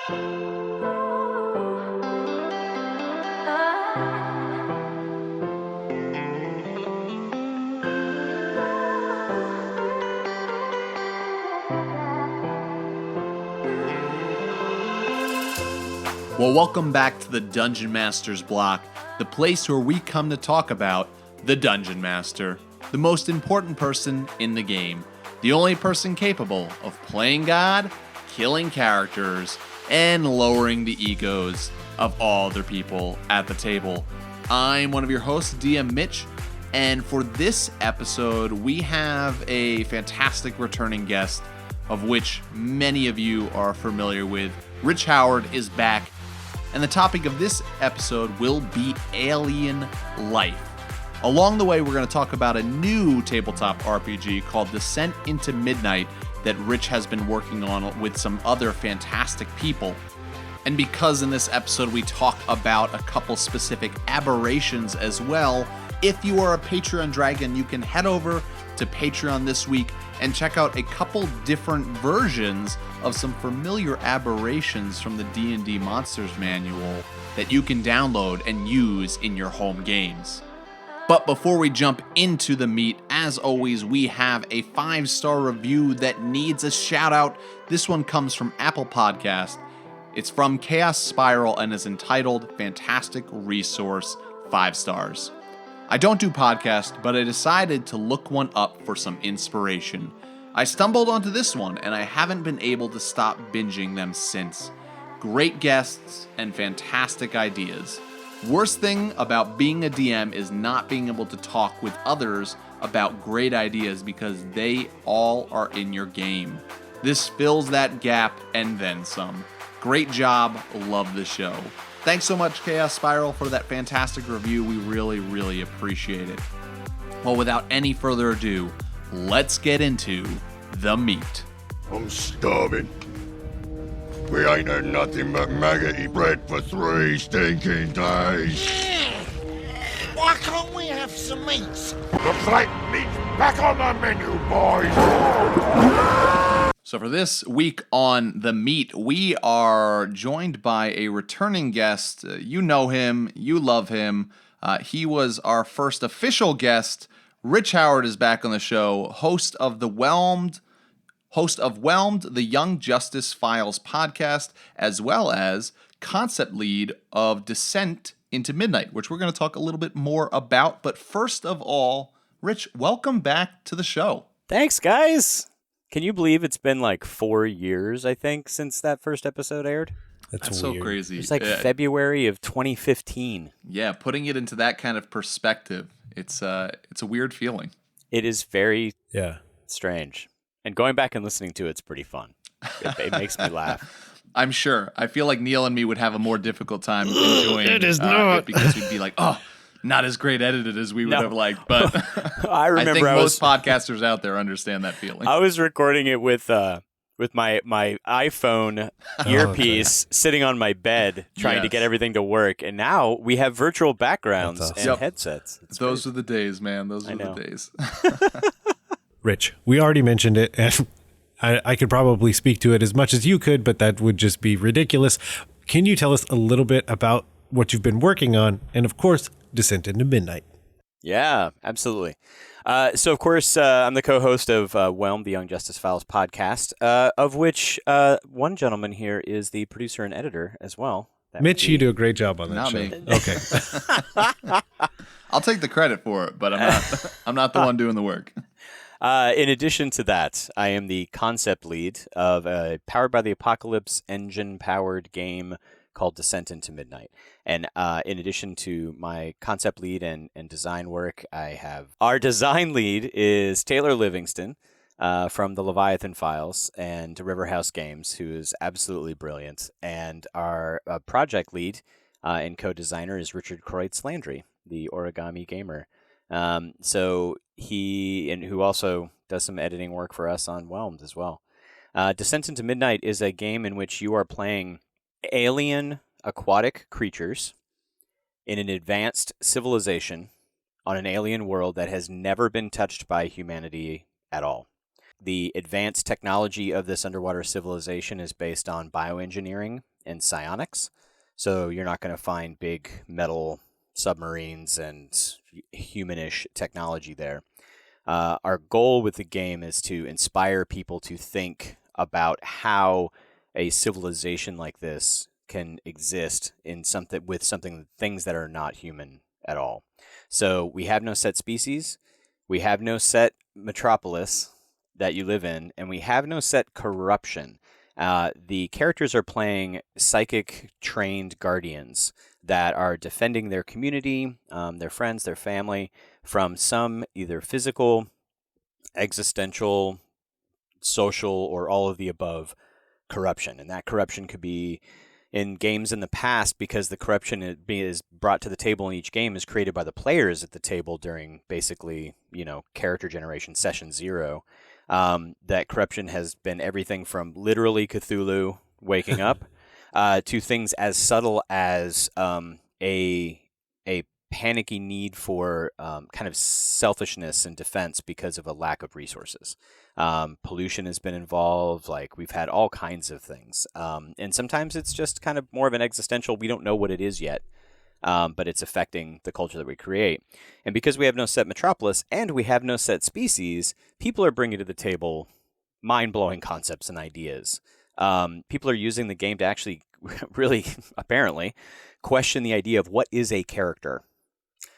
Well, welcome back to the Dungeon Master's Block, the place where we come to talk about the Dungeon Master, the most important person in the game, the only person capable of playing God, killing characters, and lowering the egos of all other people at the table. I'm one of your hosts, DM Mitch, and for this episode, we have a fantastic returning guest, of which many of you are familiar with. Rich Howard is back. And the topic of this episode will be alien life. Along the way, we're going to talk about a new tabletop RPG called Descent into Midnight that Rich has been working on with some other fantastic people. And because in this episode we talk about a couple specific aberrations as well, if you are a Patreon dragon, you can head over to Patreon this week and check out a couple different versions of some familiar aberrations from the D&D Monsters Manual that you can download and use in your home games. But before we jump into the meat, as always, we have a 5-star review that needs a shout out. This one comes from Apple Podcast. It's from Chaos Spiral and is entitled Fantastic Resource, 5 stars. I don't do podcasts, but I decided to look one up for some inspiration. I stumbled onto this one, and I haven't been able to stop binging them since. Great guests and fantastic ideas. Worst thing about being a DM is not being able to talk with others about great ideas because they all are in your game. This fills that gap and then some. Great job. Love the show. Thanks so much, Chaos Spiral, for that fantastic review. We really, really appreciate it. Well, without any further ado, let's get into the meat. I'm starving. We ain't had nothing but maggoty bread for 3 stinking days. Why can't we have some meat? The flat meat's back on the menu, boys. So for this week on The Meat, we are joined by a returning guest. You know him, you love him. He was our first official guest. Rich Howard is back on the show, host of Whelmed, the Young Justice Files podcast, as well as concept lead of Descent into Midnight, which we're going to talk a little bit more about. But first of all, Rich, welcome back to the show. Thanks, guys. Can you believe it's been like 4 years, I think, since that first episode aired? That's so crazy. It's like February of 2015. Yeah, putting it into that kind of perspective, it's a weird feeling. It is very strange. And going back and listening to it's pretty fun. It makes me laugh. I'm sure. I feel like Neil and me would have a more difficult time enjoying it because we'd be like, oh, not as great edited as we would have liked, but I remember I think most podcasters out there understand that feeling. I was recording it with my iPhone earpiece sitting on my bed trying to get everything to work, and now we have virtual backgrounds and headsets. Those are the days, man. Those are the days. Rich, we already mentioned it, and I could probably speak to it as much as you could, but that would just be ridiculous. Can you tell us a little bit about what you've been working on, and of course, Descent into Midnight? Yeah, absolutely. So, of course, I'm the co-host of Whelmed, the Young Justice Files podcast, of which one gentleman here is the producer and editor as well. Mitch, you do a great job on that show. Me. Okay. I'll take the credit for it, but I'm not the one doing the work. In addition to that, I am the concept lead of a Powered by the Apocalypse engine-powered game called Descent into Midnight. And in addition to my concept lead and design work, I have our design lead is Taylor Livingston from the Leviathan Files and River House Games, who is absolutely brilliant. And our project lead and co-designer is Richard Kreutz Landry, the Origami Gamer. So who also does some editing work for us on Whelmed as well. Descent into Midnight is a game in which you are playing alien aquatic creatures in an advanced civilization on an alien world that has never been touched by humanity at all. The advanced technology of this underwater civilization is based on bioengineering and psionics. So you're not going to find big metal submarines and humanish technology there. Our goal with the game is to inspire people to think about how a civilization like this can exist in things that are not human at all. So we have no set species, we have no set metropolis that you live in, and we have no set corruption. The characters are playing psychic trained guardians that are defending their community, their friends, their family from some either physical, existential, social, or all of the above corruption. And that corruption could be in games in the past, because the corruption is brought to the table in each game is created by the players at the table during basically, character generation session 0. That corruption has been everything from literally Cthulhu waking up to things as subtle as a panicky need for kind of selfishness and defense because of a lack of resources. Pollution has been involved. Like, we've had all kinds of things. And sometimes it's just kind of more of an existential, we don't know what it is yet, but it's affecting the culture that we create. And because we have no set metropolis and we have no set species, people are bringing to the table mind-blowing concepts and ideas. People are using the game to actually really, apparently, question the idea of what is a character.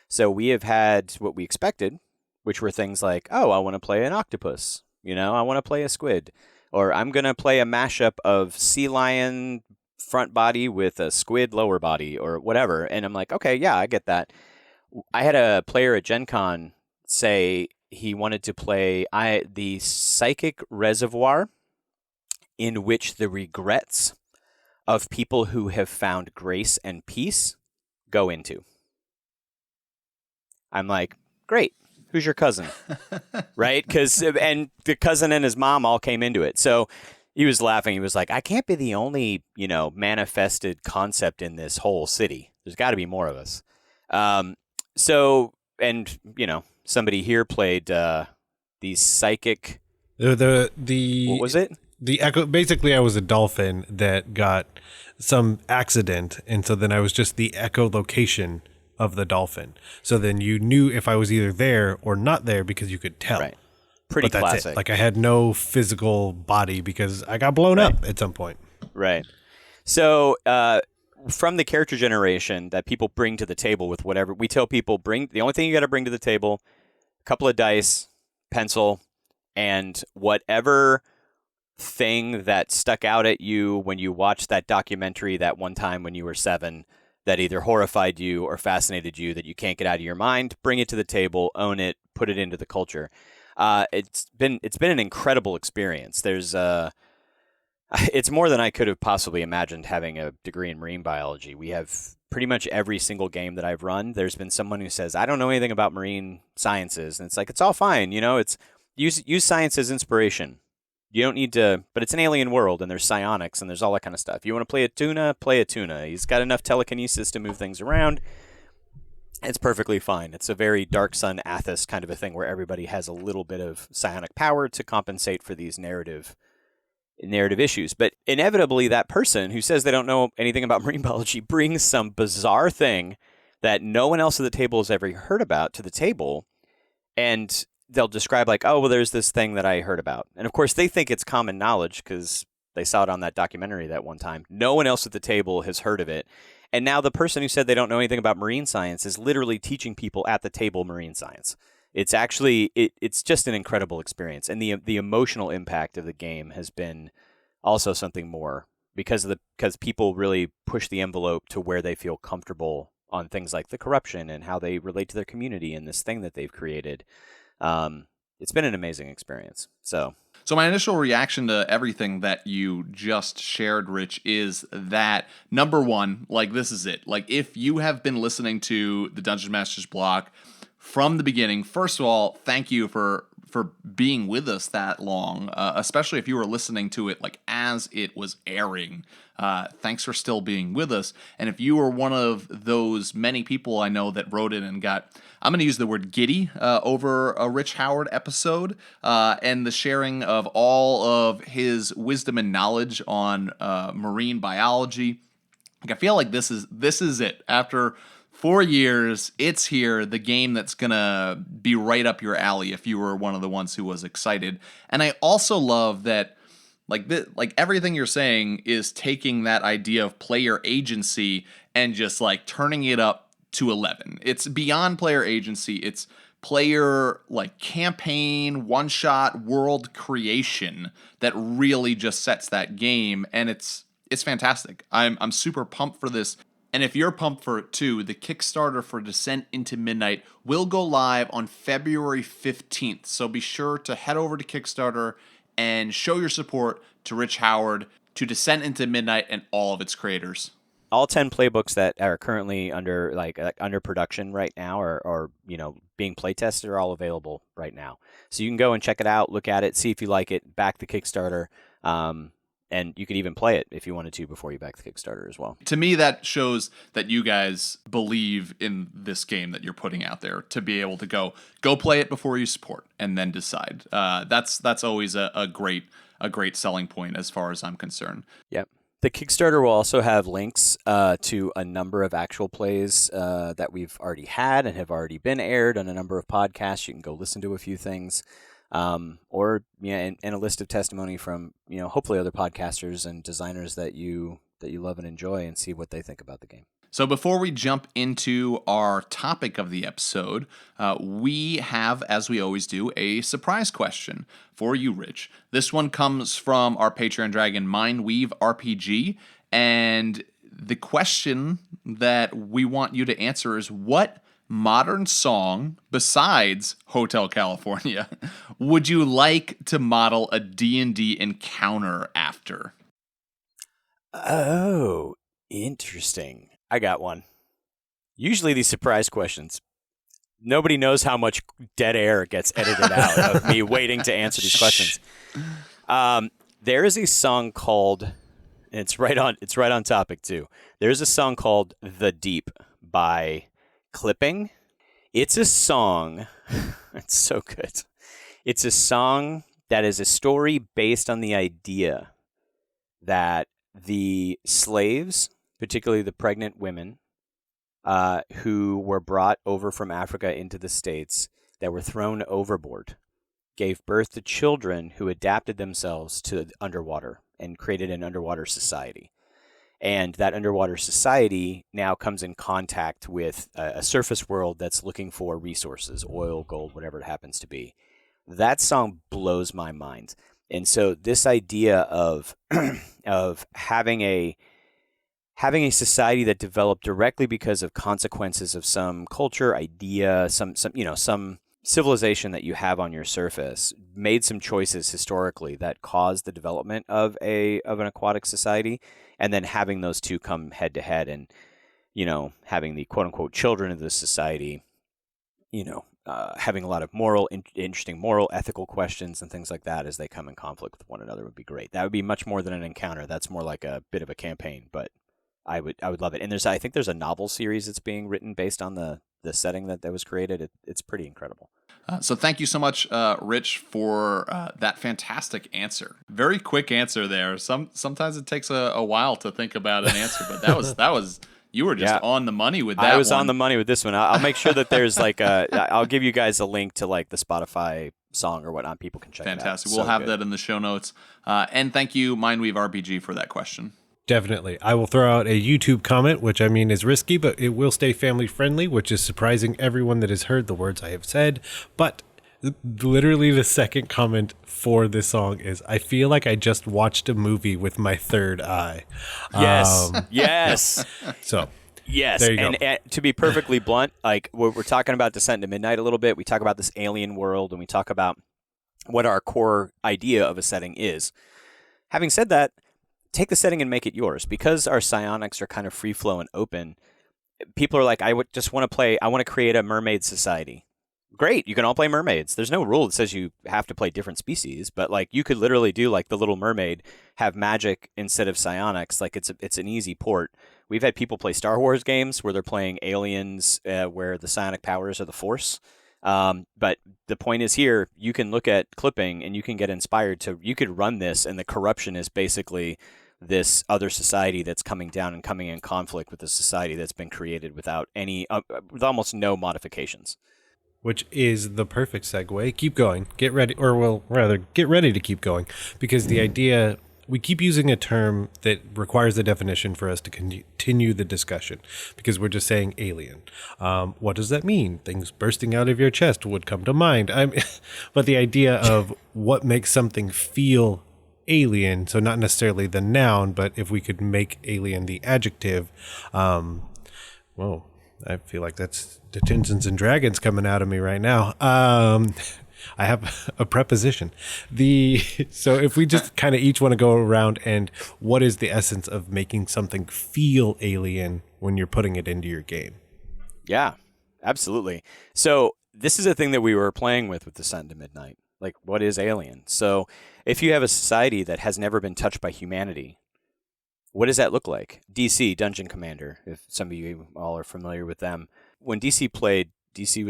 So we have had what we expected, which were things like, oh, I want to play an octopus. I want to play a squid. Or I'm going to play a mashup of sea lion front body with a squid lower body or whatever. And I'm like, okay, yeah, I get that. I had a player at Gen Con say he wanted to play the psychic reservoir in which the regrets of people who have found grace and peace go into. I'm like, great. Who's your cousin? Right? And the cousin and his mom all came into it. So he was laughing. He was like, I can't be the only, manifested concept in this whole city. There's got to be more of us. Somebody here played the psychic. The what was it? The echo. Basically, I was a dolphin that got some accident, and so then I was just the echolocation of the dolphin. So then you knew if I was either there or not there because you could tell. Right. Pretty but classic. That's it. Like, I had no physical body because I got blown up at some point. Right. So from the character generation that people bring to the table with whatever, we tell people, the only thing you got to bring to the table, a couple of dice, pencil, and whatever thing that stuck out at you when you watched that documentary that one time when you were 7 that either horrified you or fascinated you that you can't get out of your mind, bring it to the table, own it, put it into the culture. It's been an incredible experience. It's more than I could have possibly imagined having a degree in marine biology. We have pretty much every single game that I've run. There's been someone who says, I don't know anything about marine sciences. And it's like, it's all fine. It's use science as inspiration. You don't need to, but it's an alien world and there's psionics and there's all that kind of stuff. You want to play a tuna, play a tuna. He's got enough telekinesis to move things around. It's perfectly fine. It's a very Dark Sun Athos kind of a thing where everybody has a little bit of psionic power to compensate for these narrative issues. But inevitably, that person who says they don't know anything about marine biology brings some bizarre thing that no one else at the table has ever heard about to the table. And they'll describe like, oh, well, there's this thing that I heard about. And of course, they think it's common knowledge because they saw it on that documentary that one time. No one else at the table has heard of it. And now the person who said they don't know anything about marine science is literally teaching people at the table marine science. It's actually, it's just an incredible experience. And the emotional impact of the game has been also something more because people really push the envelope to where they feel comfortable on things like the corruption and how they relate to their community and this thing that they've created. It's been an amazing experience. So my initial reaction to everything that you just shared, Rich, is that number one, like, this is it. Like, if you have been listening to the Dungeon Masters block from the beginning, first of all, thank you for for being with us that long, especially if you were listening to it like as it was airing. Thanks for still being with us. And if you were one of those many people I know that wrote in and got, I'm going to use the word giddy over a Rich Howard episode and the sharing of all of his wisdom and knowledge on marine biology. Like, I feel like this is it. After 4 years, it's here, the game that's going to be right up your alley if you were one of the ones who was excited. And I also love that like everything you're saying is taking that idea of player agency and just like turning it up to 11. It's beyond player agency. It's player like campaign, one-shot world creation that really just sets that game, and it's fantastic. I'm super pumped for this. And if you're pumped for it too, the Kickstarter for Descent into Midnight will go live on February 15th. So be sure to head over to Kickstarter and show your support to Rich Howard, to Descent into Midnight, and all of its creators. All 10 playbooks that are currently under production right now, or being playtested, are all available right now. So you can go and check it out, look at it, see if you like it, back the Kickstarter, and you could even play it if you wanted to before you back the Kickstarter as well. To me, that shows that you guys believe in this game that you're putting out there, to be able to go play it before you support and then decide. That's always a great selling point as far as I'm concerned. Yep. The Kickstarter will also have links to a number of actual plays that we've already had and have already been aired on a number of podcasts. You can go listen to a few things. And a list of testimony from hopefully other podcasters and designers that you love and enjoy, and see what they think about the game. So before we jump into our topic of the episode, we have, as we always do, a surprise question for you, Rich. This one comes from our Patreon dragon, Mindweave RPG, and the question that we want you to answer is, what modern song besides Hotel California would you like to model a D&D encounter after? Oh, interesting. I got one. Usually these surprise questions, nobody knows how much dead air gets edited out of me waiting to answer these questions. There is a song called, and it's right on topic too. There's a song called "The Deep" by Clipping. It's a song. It's so good. It's a song that is a story based on the idea that the slaves, particularly the pregnant women, who were brought over from Africa into the States, that were thrown overboard, gave birth to children who adapted themselves to underwater and created an underwater society. And that underwater society now comes in contact with a surface world that's looking for resources, oil, gold, whatever it happens to be. That song blows my mind. And so this idea of of having a society that developed directly because of consequences of some culture, idea, some civilization that you have on your surface, made some choices historically that caused the development of an aquatic society, and then having those two come head to head, and having the quote unquote children of this society, having a lot of interesting moral, ethical questions and things like that as they come in conflict with one another would be great. That would be much more than an encounter. That's more like a bit of a campaign, but I would love it. And I think there's a novel series that's being written based on the setting that was created. It's pretty incredible. So thank you so much, Rich, for that fantastic answer. Very quick answer there. Sometimes it takes a while to think about an answer, but that was you were just on the money with that. I was on the money with this one. I'll make sure that there's I'll give you guys a link to the Spotify song or whatnot. People can check it out. Fantastic. We'll have that in the show notes. And thank you, Mindweave RPG, for that question. Definitely. I will throw out a YouTube comment, which I mean is risky, but it will stay family friendly, which is surprising everyone that has heard the words I have said. But literally the second comment for this song is, I feel like I just watched a movie with my third eye. Yes. Yes. So yes. there you go. And to be perfectly blunt, we're talking about Descent into Midnight a little bit. We talk about this alien world, and we talk about what our core idea of a setting is. Having said that, take the setting and make it yours. Because our psionics are kind of free flow and open, people are like, I would just want to play, I want to create a mermaid society. great. You can all play mermaids. There's no rule that says you have to play different species, but like you could literally do like the Little Mermaid, have magic instead of psionics. Like it's an easy port. We've had people play Star Wars games where they're playing aliens, where the psionic powers are the Force. But the point is here, you can look at clipping and you can get inspired to. You could run this, and the corruption is basically this other society that's coming down and coming in conflict with the society that's been created without any, with almost no modifications. Which is the perfect segue. Keep going. Get ready, or well, rather, get ready to keep going, because the idea, we keep using a term that requires a definition for us to continue the discussion, because we're just saying alien. What does that mean? Things bursting out of your chest would come to mind. But the idea of what makes something feel alien, so not necessarily the noun, but if we could make alien the adjective, whoa. I feel like that's the Dungeons and Dragons coming out of me right now. I have a preposition. So if we just kind of each want to go around, and what is the essence of making something feel alien when you're putting it into your game? Yeah, absolutely. So this is a thing that we were playing with Descent into Midnight. Like, what is alien? So if you have a society that has never been touched by humanity, what does that look like? DC, Dungeon Commander, if some of you all are familiar with them. When DC played, DC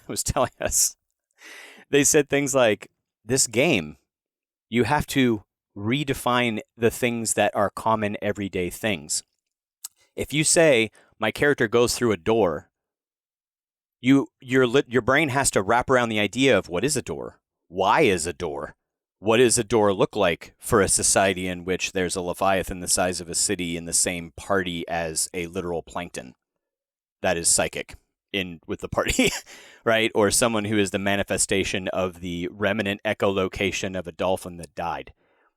was telling us, they said things like, this game, you have to redefine the things that are common everyday things. If you say, my character goes through a door, your brain has to wrap around the idea of what is a door? Why is a door? What does a door look like for a society in which there's a Leviathan the size of a city in the same party as a literal plankton that is psychic with the party, right? Or someone who is the manifestation of the remnant echolocation of a dolphin that died.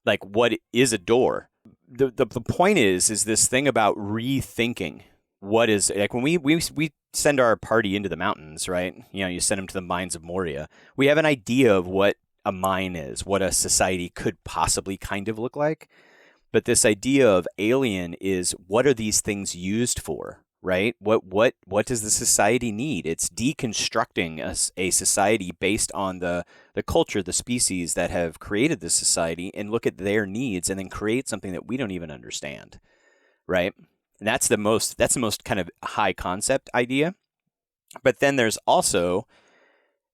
Like, what is a door? The point is this thing about rethinking what is, like, when we send our party into the mountains, right? You know, you send them to the mines of Moria. We have an idea of what a mine is, what a society could possibly kind of look like. But this idea of alien is, what are these things used for, right? What does the society need? It's deconstructing a society based on the culture, the species that have created this society, and look at their needs and then create something that we don't even understand, right? And that's the most kind of high concept idea. But then there's also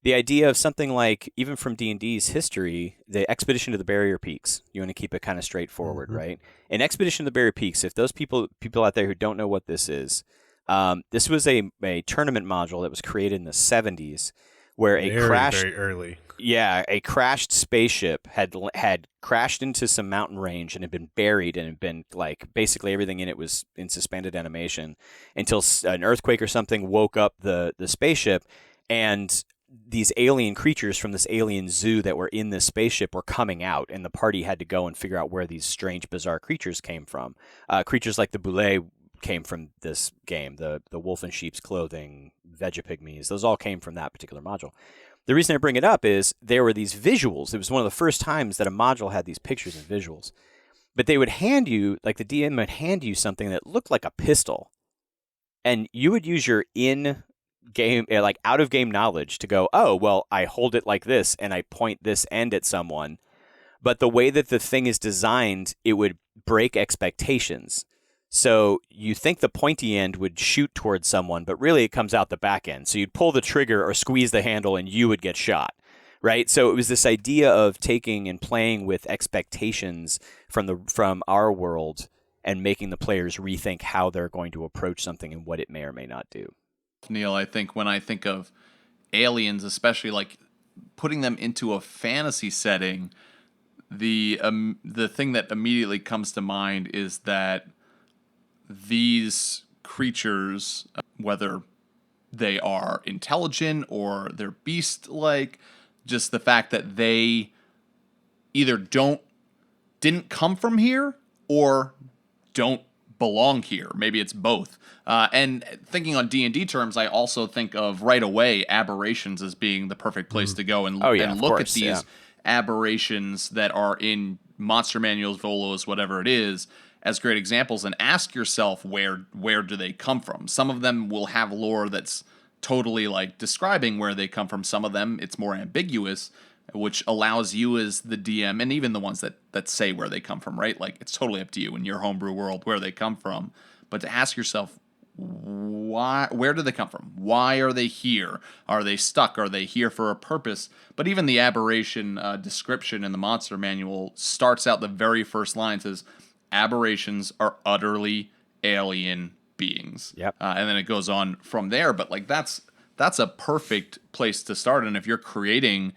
the idea of something like, even from D&D's history, the Expedition to the Barrier Peaks. You want to keep it kind of straightforward, right? An Expedition to the Barrier Peaks, if those people out there who don't know what this is, this was a tournament module that was created in the 70s, where very early. Yeah, a crashed spaceship had crashed into some mountain range and had been buried, and had been, like, basically everything in it was in suspended animation until an earthquake or something woke up the spaceship, and these alien creatures from this alien zoo that were in this spaceship were coming out, and the party had to go and figure out where these strange, bizarre creatures came from. Creatures like the Boule came from this game, the wolf in sheep's clothing, Vegapygmies, those all came from that particular module. The reason I bring it up is there were these visuals. It was one of the first times that a module had these pictures and visuals. But they would hand you, like the DM would hand you something that looked like a pistol, and you would use your in-game, like out-of-game knowledge to go, oh, well, I hold it like this, and I point this end at someone. But the way that the thing is designed, it would break expectations. So you think the pointy end would shoot towards someone, but really it comes out the back end. So you'd pull the trigger or squeeze the handle and you would get shot, right? So it was this idea of taking and playing with expectations from our world and making the players rethink how they're going to approach something and what it may or may not do. Neal, I think when I think of aliens, especially like putting them into a fantasy setting, the thing that immediately comes to mind is that these creatures, whether they are intelligent or they're beast-like, just the fact that they either didn't come from here or don't belong here. Maybe it's both. And thinking on D&D terms, I also think of right away aberrations as being the perfect place to go and look at these aberrations that are in monster manuals, Volos, whatever it is, as great examples, and ask yourself where do they come from. Some of them will have lore that's totally like describing where they come from. Some of them it's more ambiguous, which allows you as the DM, and even the ones that say where they come from, right? Like it's totally up to you in your homebrew world where they come from. But to ask yourself, where do they come from? Why are they here? Are they stuck? Are they here for a purpose? But even the aberration description in the monster manual starts out the very first line, says aberrations are utterly alien beings. Yep. And then it goes on from there. But like that's a perfect place to start. And if you're creating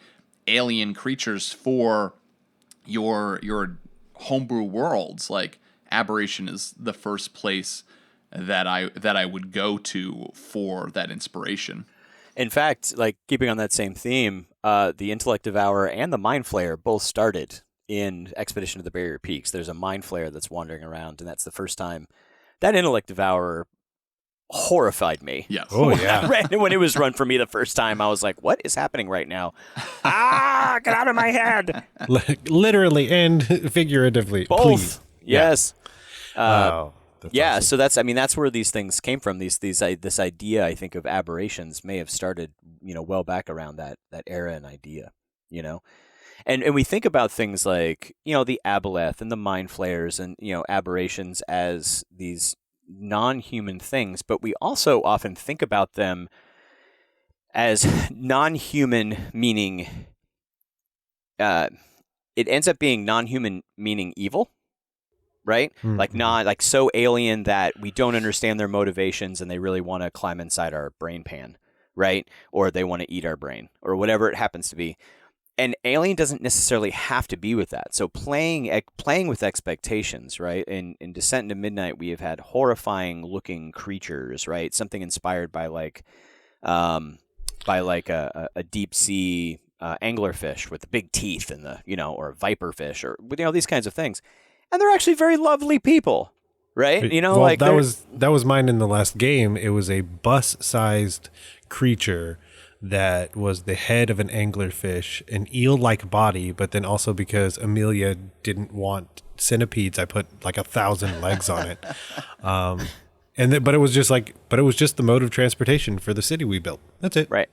alien creatures for your homebrew worlds, like aberration is the first place that I would go to for that inspiration. In fact, like keeping on that same theme, the Intellect Devourer and the Mind Flayer both started in Expedition to the Barrier Peaks. There's a Mind Flayer that's wandering around, and that's the first time that Intellect Devourer horrified me. Yes. Oh, yeah. When it was run for me the first time, I was like, what is happening right now? Get out of my head. Literally and figuratively. Both. Please. Yes. Wow. That's Yeah, awesome. so that's where these things came from. This idea, I think, of aberrations may have started, well back around that era and idea, and we think about things like, the aboleth and the mind flayers and aberrations as these non-human things, but we also often think about them as non-human, meaning it ends up being non-human meaning evil. Right? Mm-hmm. Like so alien that we don't understand their motivations and they really want to climb inside our brain pan, right? Or they want to eat our brain or whatever it happens to be. And alien doesn't necessarily have to be with that. So playing with expectations, right? In Descent into Midnight, we have had horrifying looking creatures, right? Something inspired by a deep sea anglerfish with the big teeth and or a viper fish or these kinds of things. And they're actually very lovely people, right? That was mine in the last game. It was a bus-sized creature that was the head of an anglerfish, an eel-like body, but then also because Amelia didn't want centipedes, I put like 1,000 legs on it. But it was just the mode of transportation for the city we built. That's it. Right.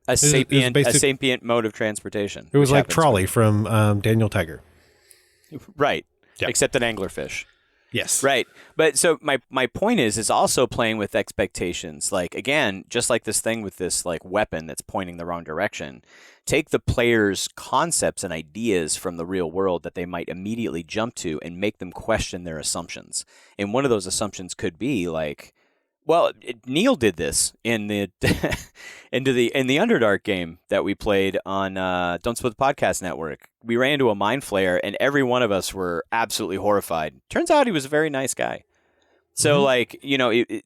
A sapient mode of transportation. It was like Trolley from Daniel Tiger. Right. Yeah. Except an anglerfish. Yes. Right. But so my point is also playing with expectations. Like, again, just like this thing with this like weapon that's pointing the wrong direction, take the player's concepts and ideas from the real world that they might immediately jump to and make them question their assumptions. And one of those assumptions could be like, well, Neal did this in the Underdark game that we played on Don't Split the Podcast Network. We ran into a mind flayer, and every one of us were absolutely horrified. Turns out he was a very nice guy. So,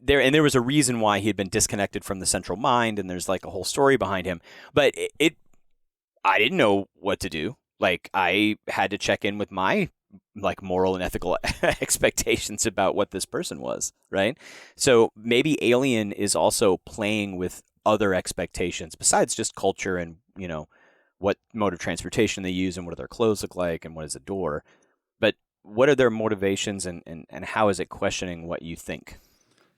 there was a reason why he had been disconnected from the central mind, and there's like a whole story behind him. But I didn't know what to do. Like, I had to check in with my like moral and ethical expectations about what this person was, right? So maybe Alien is also playing with other expectations besides just culture and, what mode of transportation they use and what do their clothes look like and what is a door. But what are their motivations and how is it questioning what you think?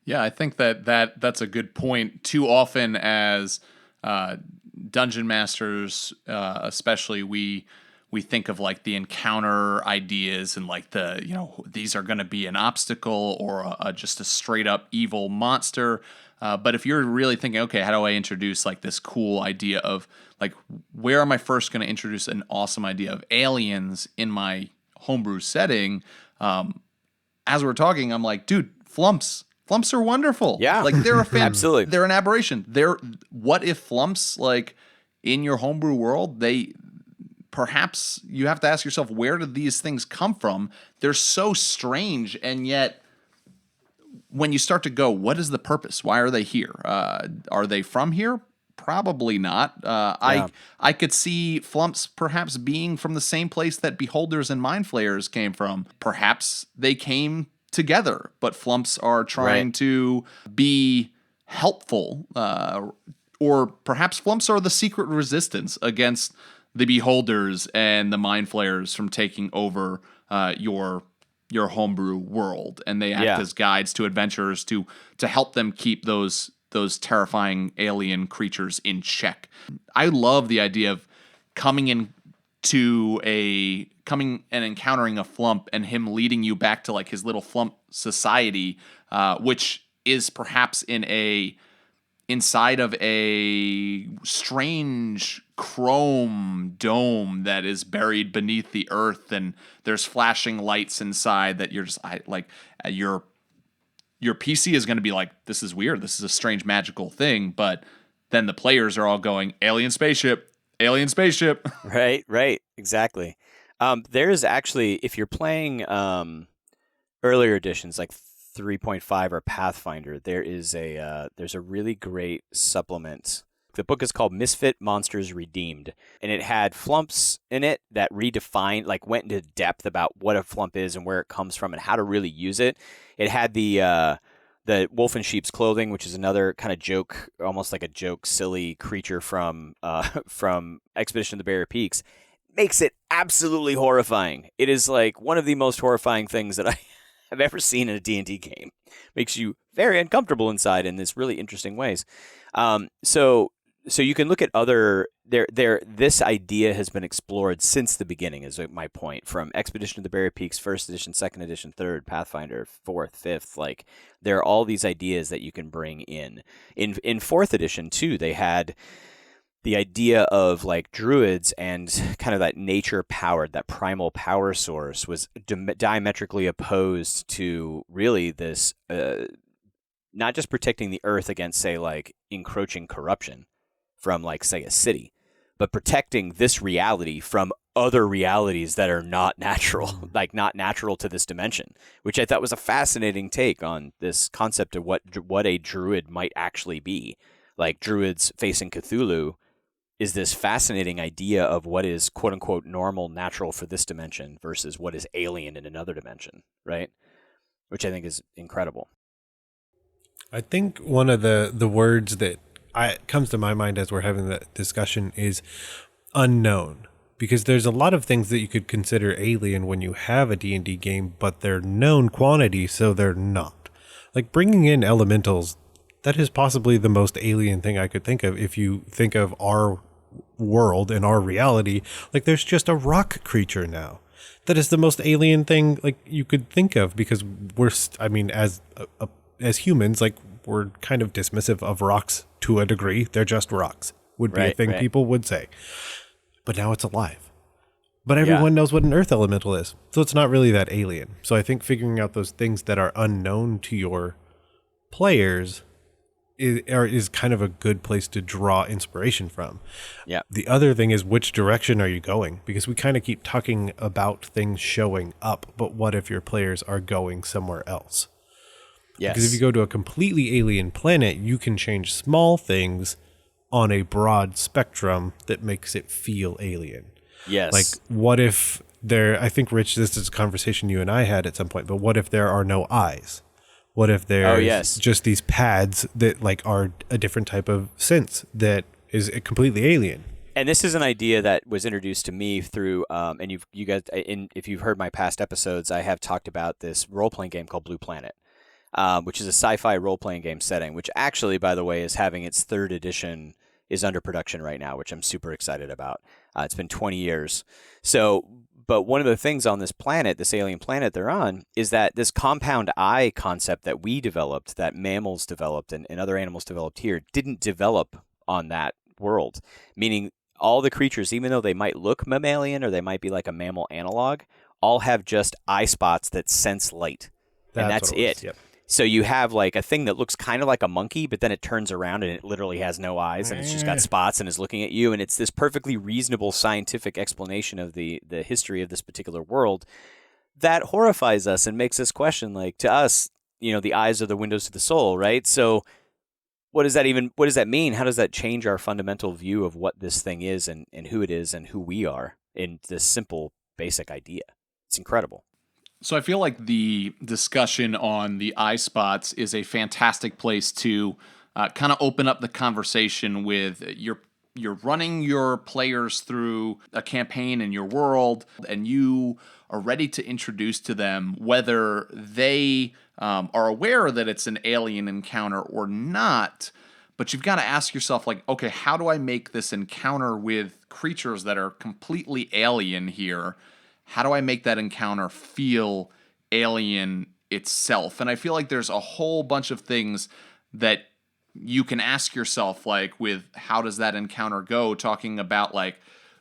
Yeah, I think that's a good point. Too often as dungeon masters, especially we think of like the encounter ideas and like these are going to be an obstacle or just a straight up evil monster. But if you're really thinking, okay, how do I introduce like this cool idea of like, where am I first going to introduce an awesome idea of aliens in my homebrew setting? As we're talking, I'm like, dude, flumps are wonderful. Yeah. Like they're Absolutely. They're an aberration. What if flumps like in your homebrew world, perhaps you have to ask yourself, where did these things come from? They're so strange, and yet when you start to go, what is the purpose? Why are they here? Are they from here? Probably not. I could see flumps perhaps being from the same place that beholders and mind flayers came from. Perhaps they came together, but flumps are trying to be helpful, or perhaps flumps are the secret resistance against the beholders and the mind flayers from taking over your homebrew world, and they act as guides to adventurers to help them keep those those terrifying alien creatures in check. I love the idea of coming and encountering a flump and him leading you back to like his little flump society, which is perhaps inside of a strange chrome dome that is buried beneath the earth, and there's flashing lights inside that you're just your PC is going to be like, this is weird, this is a strange magical thing, but then the players are all going, alien spaceship. Right, exactly. There's actually, if you're playing earlier editions like 3.5 or Pathfinder, there's a really great supplement. The book is called Misfit Monsters Redeemed, and it had flumps in it that redefined, like went into depth about what a flump is and where it comes from and how to really use it. It had the wolf in sheep's clothing, which is another kind of joke, almost like a joke, silly creature from Expedition to the Barrier Peaks. Makes it absolutely horrifying. It is like one of the most horrifying things that I have ever seen in a D&D game. Makes you very uncomfortable inside in this really interesting ways. So you can look at other this idea has been explored since the beginning, is my point. From Expedition to the Barrier Peaks, 1st edition, 2nd edition, 3rd, Pathfinder, 4th, 5th, like there are all these ideas that you can bring in. In 4th edition too, they had the idea of like druids and kind of that nature powered, that primal power source was diametrically opposed to really this not just protecting the earth against, say, like encroaching corruption from, like, say, a city, but protecting this reality from other realities that are not natural, like not natural to this dimension, which I thought was a fascinating take on this concept of what a druid might actually be. Like, druids facing Cthulhu is this fascinating idea of what is quote unquote normal, natural for this dimension versus what is alien in another dimension, right? Which I think is incredible. I think one of the words that comes to my mind as we're having that discussion is unknown, because there's a lot of things that you could consider alien when you have a D&D game, but they're known quantity, so they're not. Like bringing in elementals, that is possibly the most alien thing I could think of. If you think of our world and our reality, like there's just a rock creature now. That is the most alien thing like you could think of, because as humans, like we're kind of dismissive of rocks to a degree. They're just rocks, would be a thing people would say. But now it's alive. But everyone knows what an earth elemental is. So it's not really that alien. So I think figuring out those things that are unknown to your players is kind of a good place to draw inspiration from. Yeah. The other thing is, which direction are you going? Because we kind of keep talking about things showing up, but what if your players are going somewhere else? Yes. Because if you go to a completely alien planet, you can change small things on a broad spectrum that makes it feel alien. Yes. Like, what if I think, Rich, this is a conversation you and I had at some point, but what if there are no eyes? What if there's just these pads that like are a different type of sense that is completely alien? And this is an idea that was introduced to me through, and you guys, if you've heard my past episodes, I have talked about this role-playing game called Blue Planet. Which is a sci-fi role-playing game setting, which actually, by the way, is having its 3rd edition, is under production right now, which I'm super excited about. It's been 20 years. But one of the things on this planet, this alien planet they're on, is that this compound eye concept that we developed, that mammals developed and other animals developed here, didn't develop on that world. Meaning all the creatures, even though they might look mammalian or they might be like a mammal analog, all have just eye spots that sense light. And that's it. Yep. So you have like a thing that looks kind of like a monkey, but then it turns around and it literally has no eyes and it's just got spots and is looking at you. And it's this perfectly reasonable scientific explanation of the history of this particular world that horrifies us and makes us question, like, to us, the eyes are the windows to the soul, right? So what does that mean? How does that change our fundamental view of what this thing is and who it is and who we are in this simple, basic idea? It's incredible. So I feel like the discussion on the eye spots is a fantastic place to kind of open up the conversation with you're running your players through a campaign in your world, and you are ready to introduce to them whether they are aware that it's an alien encounter or not. But you've got to ask yourself, like, okay, how do I make this encounter with creatures that are completely alien here? How do I make that encounter feel alien itself? And I feel like there's a whole bunch of things that you can ask yourself, like, with how does that encounter go? Talking about, like,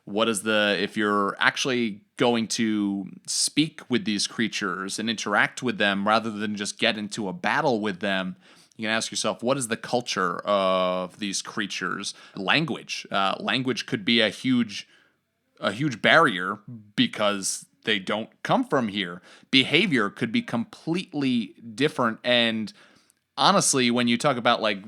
if you're actually going to speak with these creatures and interact with them rather than just get into a battle with them, you can ask yourself, what is the culture of these creatures? Language. Language could be a huge barrier because they don't come from here. Behavior could be completely different. And honestly, when you talk about like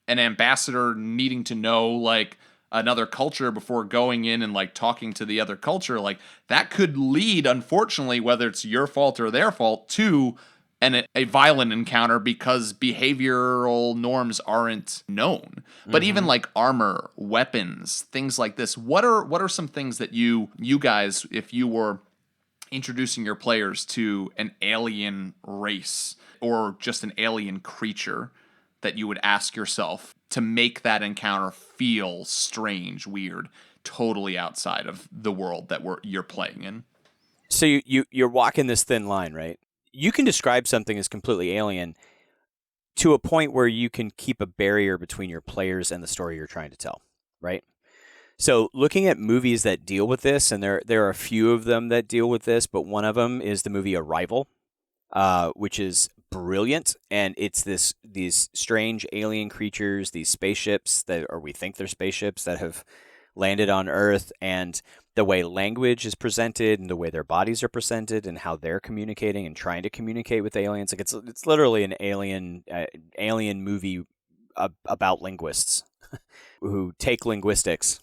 an ambassador needing to know like another culture before going in and like talking to the other culture, like that could lead, unfortunately, whether it's your fault or their fault, to a violent encounter because behavioral norms aren't known. But even like armor, weapons, things like this, what are some things that you guys, if you were introducing your players to an alien race or just an alien creature, that you would ask yourself to make that encounter feel strange, weird, totally outside of the world that you're playing in? So you're walking this thin line, right? You can describe something as completely alien to a point where you can keep a barrier between your players and the story you're trying to tell, right? So looking at movies that deal with this, and there are a few of them that deal with this, but one of them is the movie Arrival, which is brilliant, and it's these strange alien creatures, these spaceships or we think they're spaceships that have landed on Earth, and the way language is presented and the way their bodies are presented and how they're communicating and trying to communicate with aliens. Like it's literally an alien movie about linguists who take linguistics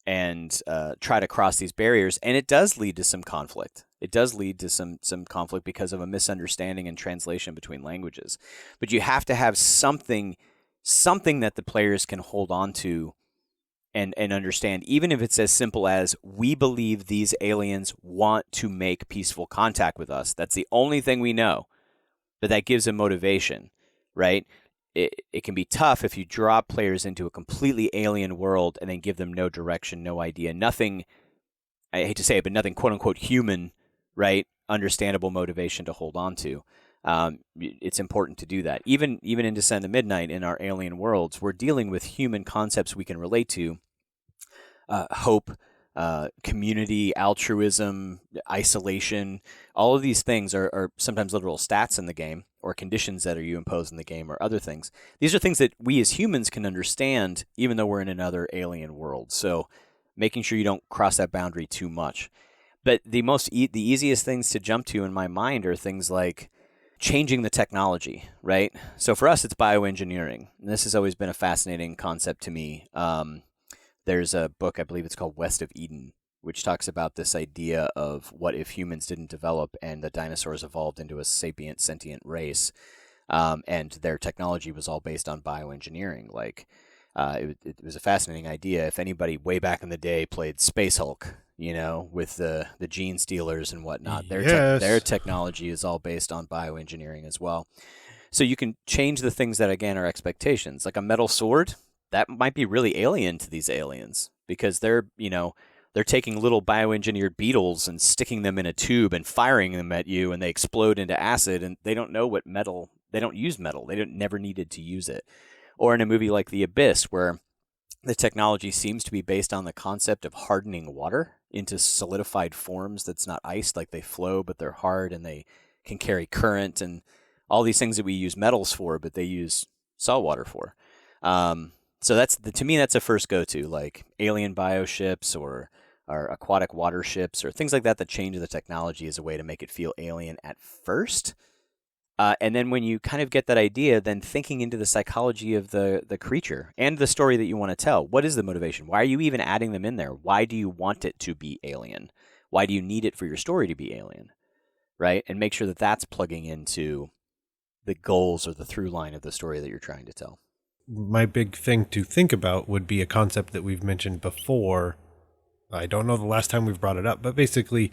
and try to cross these barriers. And it does lead to some conflict. It does lead to some conflict because of a misunderstanding and translation between languages. But you have to have something that the players can hold on to and understand, even if it's as simple as, we believe these aliens want to make peaceful contact with us. That's the only thing we know, but that gives a motivation, right? It can be tough if you drop players into a completely alien world and then give them no direction, no idea, nothing, I hate to say it, but nothing quote unquote human, right? Understandable motivation to hold on to. It's important to do that. Even in Descent of Midnight, in our alien worlds, we're dealing with human concepts we can relate to. Hope, community, altruism, isolation, all of these things are sometimes literal stats in the game or conditions that you impose in the game or other things. These are things that we as humans can understand even though we're in another alien world. So making sure you don't cross that boundary too much. But the easiest things to jump to in my mind are things like changing the technology, right? So for us, it's bioengineering. And this has always been a fascinating concept to me. There's a book, I believe it's called West of Eden, which talks about this idea of what if humans didn't develop and the dinosaurs evolved into a sapient, sentient race, and their technology was all based on bioengineering. Like, it was a fascinating idea. If anybody way back in the day played Space Hulk, with the gene stealers and whatnot, their technology is all based on bioengineering as well. So you can change the things that, again, are expectations. Like a metal sword, that might be really alien to these aliens because they're taking little bioengineered beetles and sticking them in a tube and firing them at you, and they explode into acid, and they don't know what metal, they don't use metal. They never needed to use it. Or in a movie like The Abyss, where the technology seems to be based on the concept of hardening water into solidified forms that's not ice, like they flow, but they're hard and they can carry current and all these things that we use metals for, but they use salt water for. So to me, that's a first go-to, like alien bioships or aquatic water ships or things like that change the technology as a way to make it feel alien at first. And then when you kind of get that idea, then thinking into the psychology of the creature and the story that you want to tell. What is the motivation? Why are you even adding them in there? Why do you want it to be alien? Why do you need it for your story to be alien? Right? And make sure that that's plugging into the goals or the through line of the story that you're trying to tell. My big thing to think about would be a concept that we've mentioned before. I don't know the last time we've brought it up, but basically,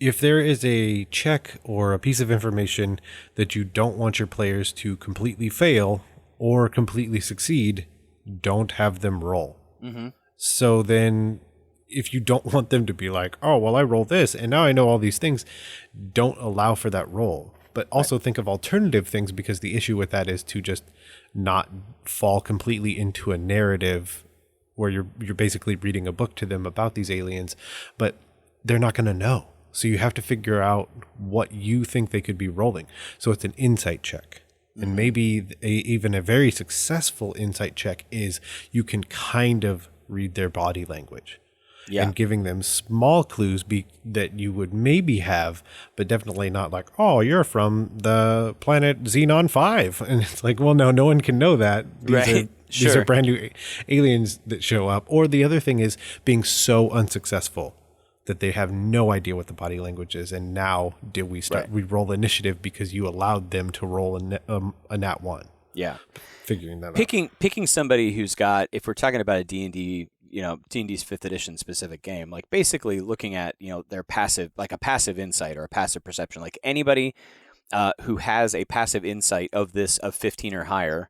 If there is a check or a piece of information that you don't want your players to completely fail or completely succeed, don't have them roll. Mm-hmm. So then if you don't want them to be like, oh, well, I roll this and now I know all these things, don't allow for that roll. But also think of alternative things, because the issue with that is to just not fall completely into a narrative where you're basically reading a book to them about these aliens, but they're not going to know. So you have to figure out what you think they could be rolling. So it's an insight check. And maybe even a very successful insight check is you can kind of read their body language. Yeah. And giving them small clues that you would maybe have, but definitely not like, oh, you're from the planet Xenon 5. And it's like, well, no one can know that. These are brand new aliens that show up. Or the other thing is being so unsuccessful that they have no idea what the body language is. And now we roll initiative because you allowed them to roll a nat 1. Yeah. Figuring that out. Picking somebody who's got, if we're talking about a D&D, D&D's 5th edition specific game, like basically looking at, their passive, like a passive insight or a passive perception, like anybody who has a passive insight of 15 or higher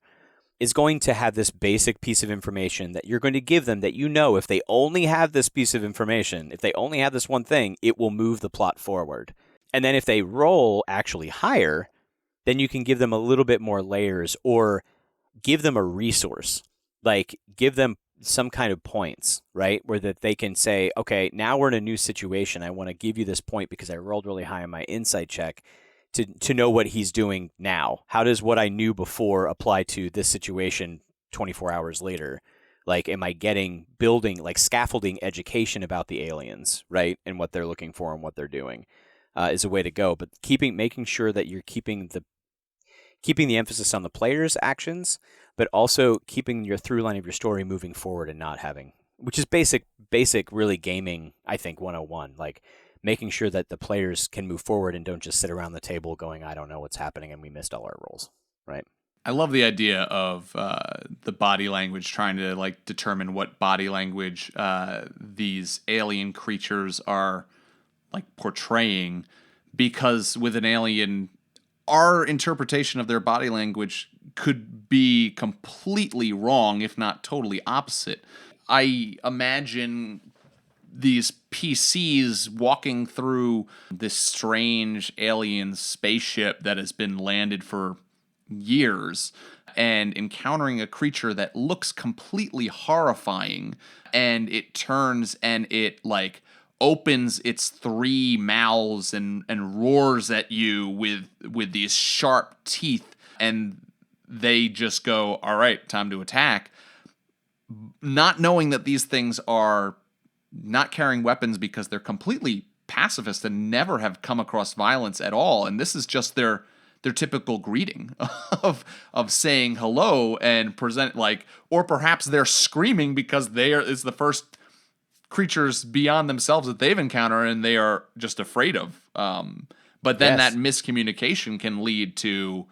is going to have this basic piece of information that you're going to give them that, if they only have this piece of information, if they only have this one thing, it will move the plot forward. And then if they roll actually higher, then you can give them a little bit more layers or give them a resource, like give them some kind of points, right? Where that they can say, okay, now we're in a new situation. I want to give you this point because I rolled really high on my insight check to know what he's doing now. How does what I knew before apply to this situation 24 hours later? Like, am I building like scaffolding education about the aliens, right? And what they're looking for and what they're doing is a way to go. But making sure that you're keeping the emphasis on the player's actions, but also keeping your through line of your story moving forward and not having, which is basic really gaming, I think, 101, like making sure that the players can move forward and don't just sit around the table going, I don't know what's happening and we missed all our rolls, right? I love the idea of the body language, trying to like determine what body language these alien creatures are like portraying, because with an alien, our interpretation of their body language could be completely wrong, if not totally opposite. I imagine these PCs walking through this strange alien spaceship that has been landed for years and encountering a creature that looks completely horrifying, and it turns and it like opens its 3 mouths and roars at you with these sharp teeth, and they just go, all right, time to attack, not knowing that these things are not carrying weapons because they're completely pacifist and never have come across violence at all. And this is just their typical greeting of saying hello and present, like, or perhaps they're screaming because is the first creatures beyond themselves that they've encountered and they are just afraid of. But then that miscommunication can lead to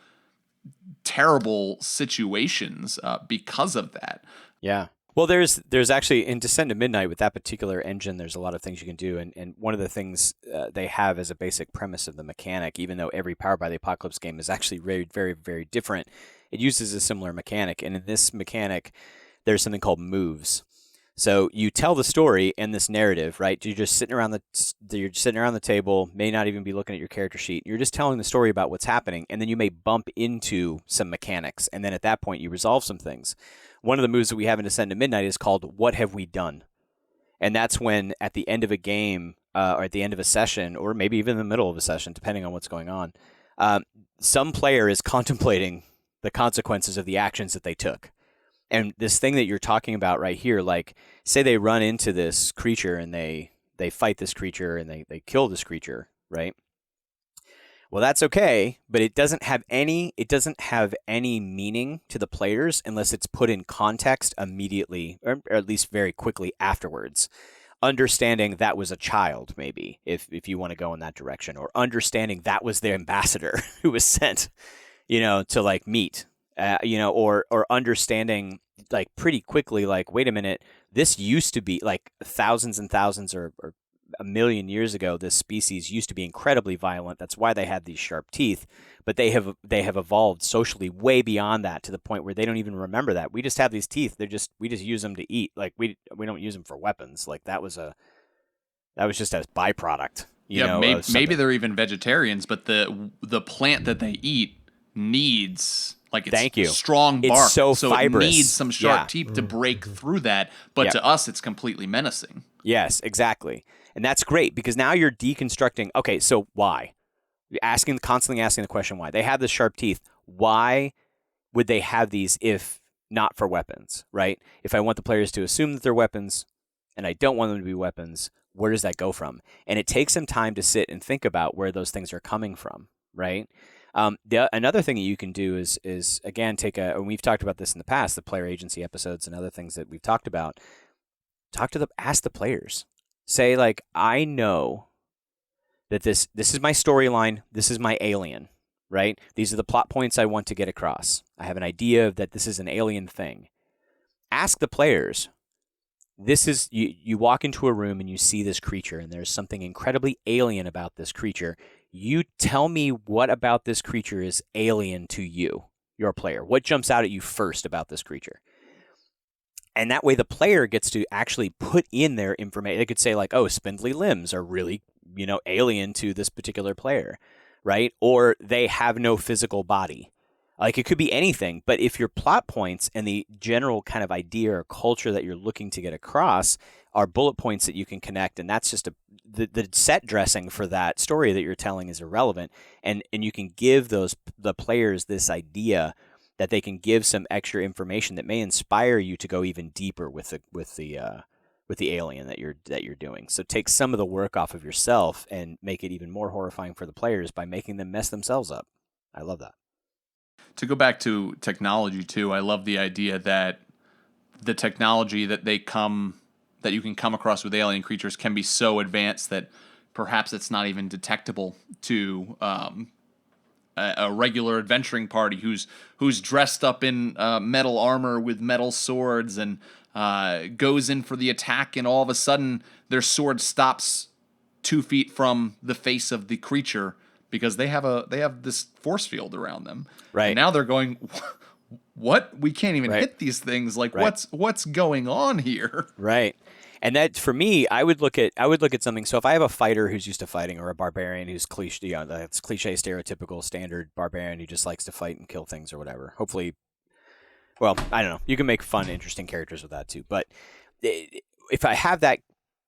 terrible situations because of that. Yeah. Well, there's actually in Descent to Midnight with that particular engine, there's a lot of things you can do. And one of the things they have as a basic premise of the mechanic, even though every Powered by the Apocalypse game is actually very, very, very different, it uses a similar mechanic. And in this mechanic, there's something called moves. So you tell the story and this narrative, right? You're just sitting around the table, may not even be looking at your character sheet. You're just telling the story about what's happening, and then you may bump into some mechanics, and then at that point you resolve some things. One of the moves that we have in Descend to Midnight is called What Have We Done? And that's when at the end of a game, or at the end of a session, or maybe even in the middle of a session, depending on what's going on, some player is contemplating the consequences of the actions that they took. And this thing that you're talking about right here, like, say they run into this creature and they fight this creature and they kill this creature, right? Well, that's okay, but it doesn't have any meaning to the players unless it's put in context immediately, or at least very quickly afterwards. Understanding that was a child, maybe, if you want to go in that direction, or understanding that was the ambassador who was sent, to like meet. Or understanding like pretty quickly, like, wait a minute, this used to be like thousands and thousands or a million years ago, this species used to be incredibly violent. That's why they had these sharp teeth. But they have evolved socially way beyond that, to the point where they don't even remember that. We just have these teeth. We just use them to eat. Like we don't use them for weapons. Like that was just a byproduct. Maybe they're even vegetarians, but the plant that they eat needs, like, it's strong bark, it's so fibrous. It needs some sharp teeth to break through that. But to us, it's completely menacing. Yes, exactly, and that's great, because now you're deconstructing. Okay, so why? You're constantly asking the question why. They have the sharp teeth. Why would they have these if not for weapons, right? If I want the players to assume that they're weapons and I don't want them to be weapons, where does that go from? And it takes some time to sit and think about where those things are coming from, right? Another thing that you can do is again, and we've talked about this in the past, the player agency episodes and other things that we've talked about. Ask the players. Say, like, I know that this is my storyline, this is my alien, right? These are the plot points I want to get across. I have an idea that this is an alien thing. Ask the players. This is you walk into a room and you see this creature, and there's something incredibly alien about this creature. You tell me what about this creature is alien to you, your player. What jumps out at you first about this creature? And that way the player gets to actually put in their information. They could say, like, oh, spindly limbs are really, alien to this particular player, right? Or they have no physical body. Like, it could be anything. But if your plot points and the general kind of idea or culture that you're looking to get across are bullet points that you can connect, and that's just the set dressing for that story that you're telling is irrelevant, and you can give the players this idea that they can give some extra information that may inspire you to go even deeper with the alien that you're doing. So take some of the work off of yourself and make it even more horrifying for the players by making them mess themselves up. I love that. To go back to technology too, I love the idea that the technology that you can come across with alien creatures can be so advanced that perhaps it's not even detectable to a regular adventuring party who's dressed up in metal armor with metal swords and goes in for the attack, and all of a sudden their sword stops 2 feet from the face of the creature because they have this force field around them. Right. And now they're going, what? We can't even hit these things. Like, what's going on here? Right. And that, for me, I would look at something. So if I have a fighter who's used to fighting, or a barbarian who's cliche, that's cliche, stereotypical, standard barbarian who just likes to fight and kill things or whatever. Hopefully, well, I don't know. You can make fun, interesting characters with that too. But if I have that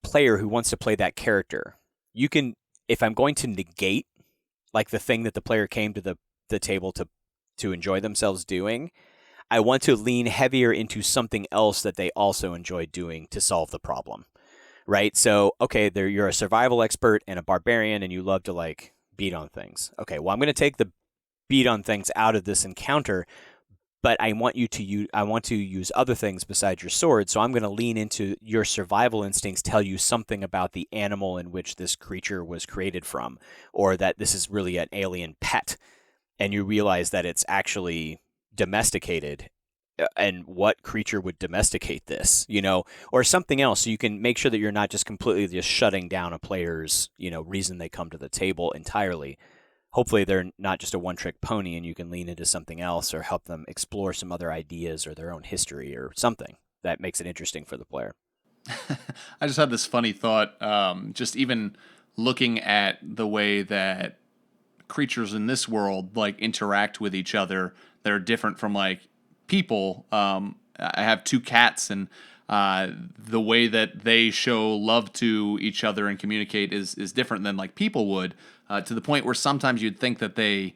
player who wants to play that character, you can. If I'm going to negate, like, the thing that the player came to the table to enjoy themselves doing, I want to lean heavier into something else that they also enjoy doing to solve the problem, right? So, okay, you're a survival expert and a barbarian, and you love to, like, beat on things. Okay, well, I'm going to take the beat on things out of this encounter, but I want to use other things besides your sword. So I'm going to lean into your survival instincts, tell you something about the animal in which this creature was created from, or that this is really an alien pet, and you realize that it's actually domesticated, and what creature would domesticate this, or something else. So you can make sure that you're not just completely just shutting down a player's, reason they come to the table entirely. Hopefully they're not just a one-trick pony, and you can lean into something else or help them explore some other ideas or their own history or something that makes it interesting for the player. I just had this funny thought, just even looking at the way that creatures in this world, like, interact with each other that are different from, like, people. I have 2 cats, and the way that they show love to each other and communicate is different than, like, people would, to the point where sometimes you'd think that they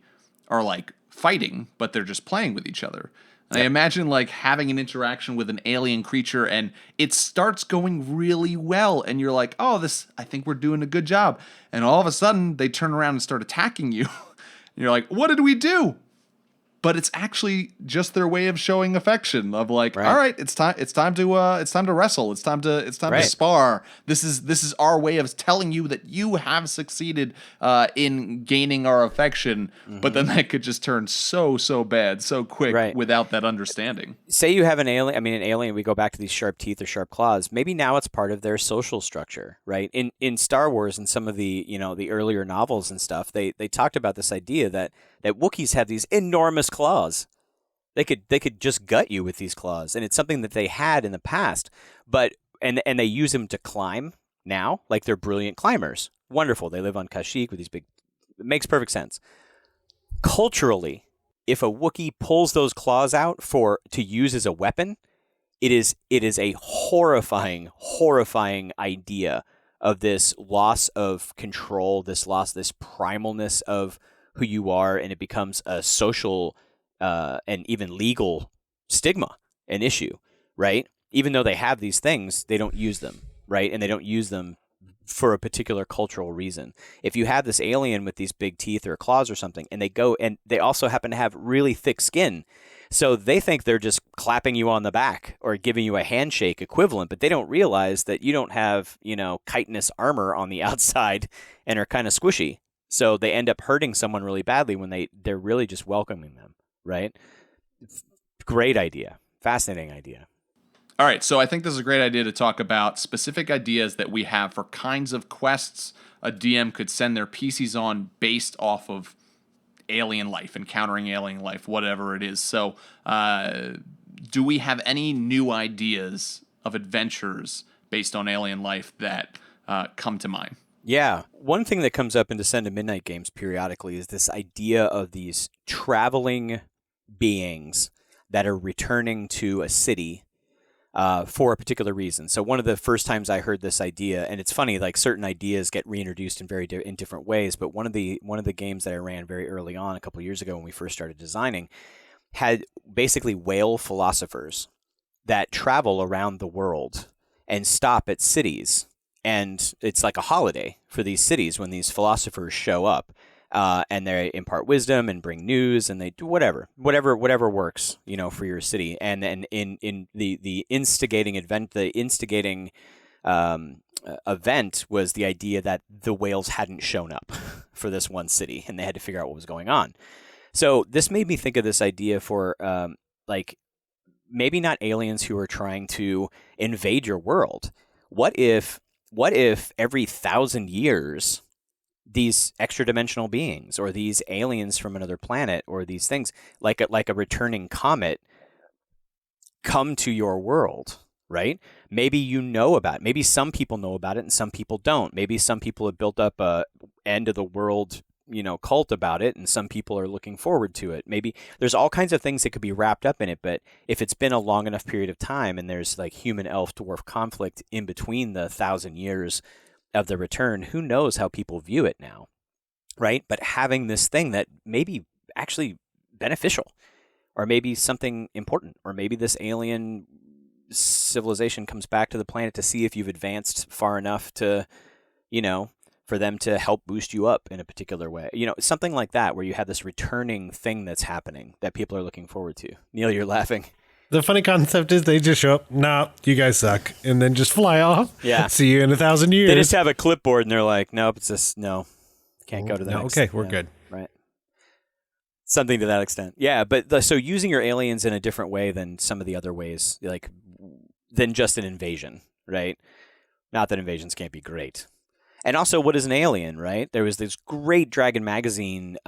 are, like, fighting, but they're just playing with each other. And I imagine, like, having an interaction with an alien creature, and it starts going really well, and you're like, oh, I think we're doing a good job. And all of a sudden, they turn around and start attacking you. And you're like, what did we do? but it's actually just their way of showing affection of like, Right. all right, it's time to wrestle. It's time to Right. spar. This is our way of telling you that you have succeeded in gaining our affection, but then that could just turn so bad so quick Right. without that understanding. Say you have an alien, we go back to these sharp teeth or sharp claws. Maybe now it's part of their social structure, right? In Star Wars and some of the, the earlier novels and stuff, they talked about this idea that Wookiees have these enormous claws. They could just gut you with these claws, and it's something that they had in the past, but and they use them to climb now, like they're brilliant climbers. Wonderful. They live on Kashyyyk with these big. It makes perfect sense. Culturally, if a Wookiee pulls those claws out to use as a weapon, it is a horrifying idea of this loss of control, this primalness of who you are, and it becomes a social and even legal stigma, an issue, right? Even though they have these things, they don't use them, right? And they don't use them for a particular cultural reason. If you have this alien with these big teeth or claws or something, and they also happen to have really thick skin, so they think they're just clapping you on the back or giving you a handshake equivalent, but they don't realize that you don't have, chitinous armor on the outside and are kind of squishy. So they end up hurting someone really badly when they're really just welcoming them, right? Great idea. Fascinating idea. All right, so I think this is a great idea to talk about specific ideas that we have for kinds of quests a DM could send their PCs on based off of alien life, encountering alien life, whatever it is. So do we have any new ideas of adventures based on alien life that come to mind? Yeah. One thing that comes up in Descent to Midnight games periodically is this idea of these traveling beings that are returning to a city for a particular reason. So one of the first times I heard this idea, and it's funny, like certain ideas get reintroduced in in different ways, but one of the games that I ran very early on a couple of years ago when we first started designing had basically whale philosophers that travel around the world and stop at cities. And it's like a holiday for these cities when these philosophers show up. And they impart wisdom and bring news, and they do whatever works, for your city. And then in the instigating event, event was the idea that the whales hadn't shown up for this one city, and they had to figure out what was going on. So this made me think of this idea for maybe not aliens who are trying to invade your world. What if every 1,000 years these extra-dimensional beings or these aliens from another planet or these things like a returning comet come to your world, right? Maybe you know about it. Maybe some people know about it and some people don't. Maybe some people have built up a end of the world, cult about it, and some people are looking forward to it. Maybe there's all kinds of things that could be wrapped up in it, but if it's been a long enough period of time and there's like human elf dwarf conflict in between the 1,000 years of the return, who knows how people view it now, right? But having this thing that may be actually beneficial, or maybe something important, or maybe this alien civilization comes back to the planet to see if you've advanced far enough to, for them to help boost you up in a particular way. Something like that, where you have this returning thing that's happening that people are looking forward to. Neil, you're laughing. The funny concept is they just show up, nah, you guys suck, and then just fly off. Yeah. See you in 1,000 years. They just have a clipboard and they're like, nope, it's just, no, can't go to the next. Okay, we're good. Right. Something to that extent. Yeah, but so using your aliens in a different way than some of the other ways, like, than just an invasion, right? Not that invasions can't be great. And also, what is an alien, right? There was this great Dragon Magazine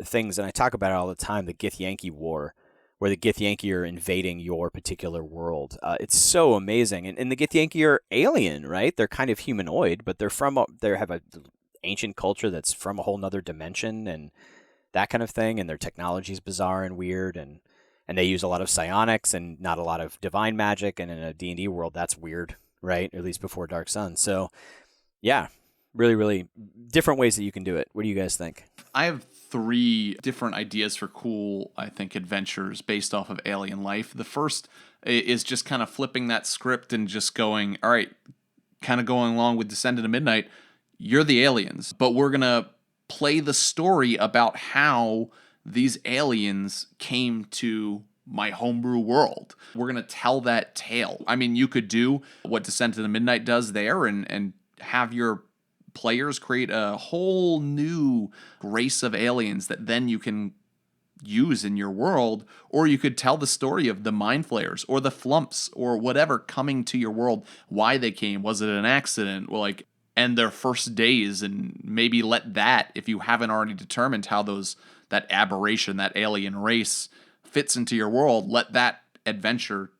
things, and I talk about it all the time, the Githyanki War, where the Githyanki are invading your particular world. It's so amazing. And the Githyanki are alien, right? They're kind of humanoid, but they have an ancient culture that's from a whole nother dimension and that kind of thing. And their technology is bizarre and weird. And they use a lot of psionics and not a lot of divine magic. And in a D&D world, that's weird, right? At least before Dark Sun. So, yeah, really, really different ways that you can do it. What do you guys think? I have 3 different ideas for cool, I think, adventures based off of alien life. The first is just kind of flipping that script and just going, all right, kind of going along with Descend into Midnight. You're the aliens, but we're going to play the story about how these aliens came to my homebrew world. We're going to tell that tale. I mean, you could do what Descent into the Midnight does there and have your players create a whole new race of aliens that then you can use in your world, or you could tell the story of the Mind Flayers or the Flumps or whatever coming to your world, why they came. Was it an accident? Well, like, and their first days, and maybe let that, if you haven't already determined how that aberration, that alien race fits into your world, let that adventure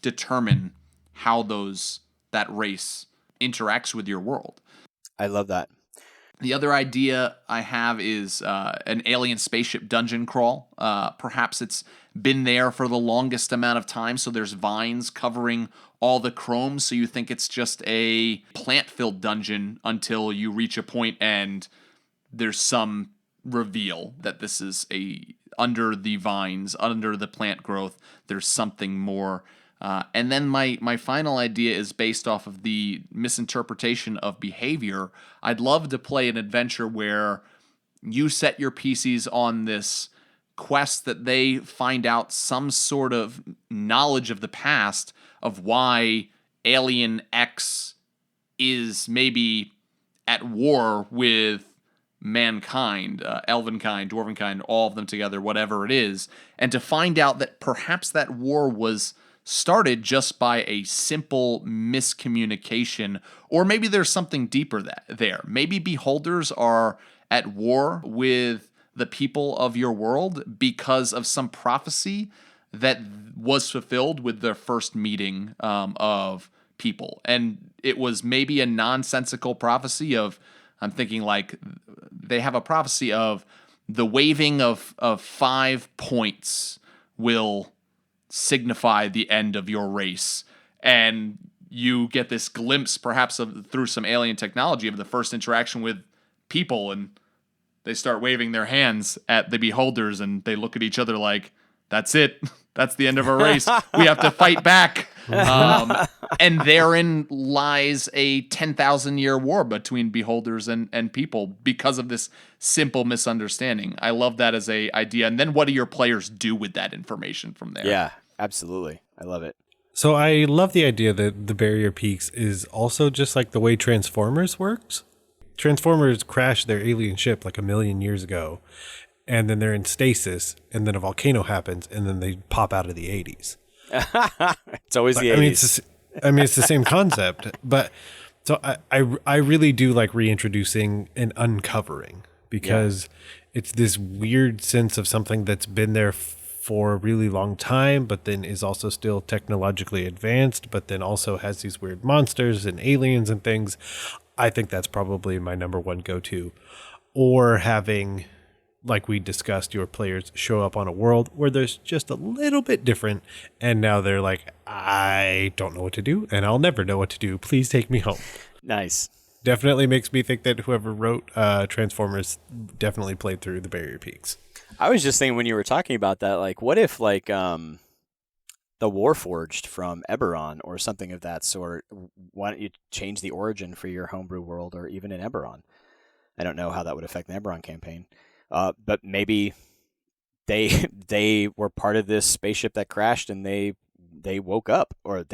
determine how that race interacts with your world. I love that. The other idea I have is an alien spaceship dungeon crawl. Perhaps it's been there for the longest amount of time, so there's vines covering all the chrome, so you think it's just a plant-filled dungeon until you reach a point and there's some reveal that this is under the vines, under the plant growth, there's something more. And then my final idea is based off of the misinterpretation of behavior. I'd love to play an adventure where you set your PCs on this quest that they find out some sort of knowledge of the past of why Alien X is maybe at war with mankind, elvenkind, dwarvenkind, all of them together, whatever it is, and to find out that perhaps that war was started just by a simple miscommunication, or maybe there's something deeper there. Maybe beholders are at war with the people of your world because of some prophecy that was fulfilled with their first meeting of people. And it was maybe a nonsensical prophecy of, I'm thinking like they have a prophecy of the waving of 5 points will signify the end of your race. And you get this glimpse perhaps through some alien technology of the first interaction with people, and they start waving their hands at the beholders and they look at each other like, that's it. That's the end of our race. We have to fight back. And therein lies a 10,000-year war between beholders and people because of this simple misunderstanding. I love that as a idea. And then what do your players do with that information from there? Yeah, absolutely. I love it. So I love the idea that the Barrier Peaks is also just like the way Transformers works. Transformers crashed their alien ship like 1 million years ago, and then they're in stasis, and then a volcano happens, and then they pop out of the 80s. It's always the 80s. It's the same concept, but so I really do like reintroducing and uncovering, because it's this weird sense of something that's been there for a really long time, but then is also still technologically advanced, but then also has these weird monsters and aliens and things. I think that's probably my number one go-to. Or having, like we discussed, your players show up on a world where there's just a little bit different, and now they're like, I don't know what to do, and I'll never know what to do. Please take me home. Nice. Definitely makes me think that whoever wrote Transformers definitely played through the Barrier Peaks. I was just thinking when you were talking about that, like, what if, like, the Warforged from Eberron or something of that sort, why don't you change the origin for your homebrew world or even in Eberron? I don't know how that would affect the Eberron campaign. But maybe they were part of this spaceship that crashed and they woke up, or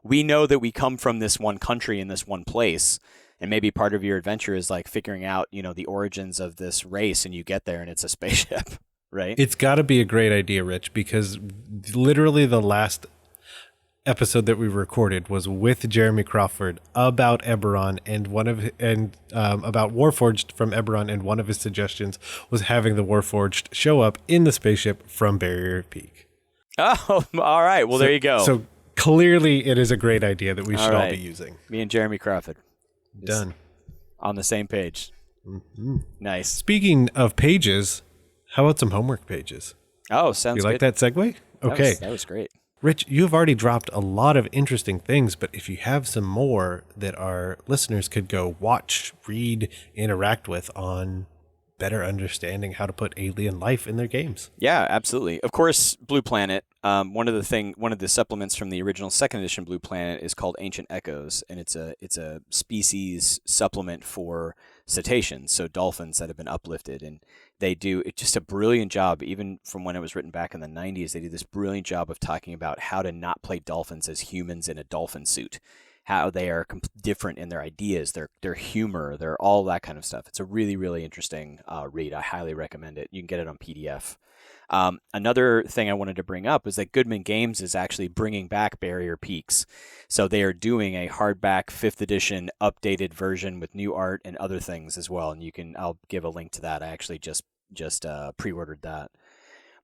we know that we come from this one country in this one place, and maybe part of your adventure is like figuring out, the origins of this race, and you get there and it's a spaceship, right? It's got to be a great idea, Rich, because literally the last episode that we recorded was with Jeremy Crawford about Eberron and about Warforged from Eberron, and one of his suggestions was having the Warforged show up in the spaceship from Barrier Peak. Oh, all right. Well, there you go. So clearly it is a great idea that we should all be using. Me and Jeremy Crawford. Done. On the same page. Mm-hmm. Nice. Speaking of pages, how about some homework pages? Oh, sounds good. You like that segue? Okay. That was great. Rich, you've already dropped a lot of interesting things, but if you have some more that our listeners could go watch, read, interact with on better understanding how to put alien life in their games. Yeah, absolutely. Of course, Blue Planet. One of the supplements from the original 2nd edition Blue Planet is called Ancient Echoes, and it's a species supplement for cetaceans, so dolphins that have been uplifted. And They do just a brilliant job, even from when it was written back in the 90s. They do this brilliant job of talking about how to not play dolphins as humans in a dolphin suit, how they are different in their ideas, their humor, their all that kind of stuff. It's a really, really interesting read. I highly recommend it. You can get it on PDF. Another thing I wanted to bring up is that Goodman Games is actually bringing back Barrier Peaks. So they are doing a hardback 5th edition updated version with new art and other things as well. And I'll give a link to that. I actually just pre-ordered that.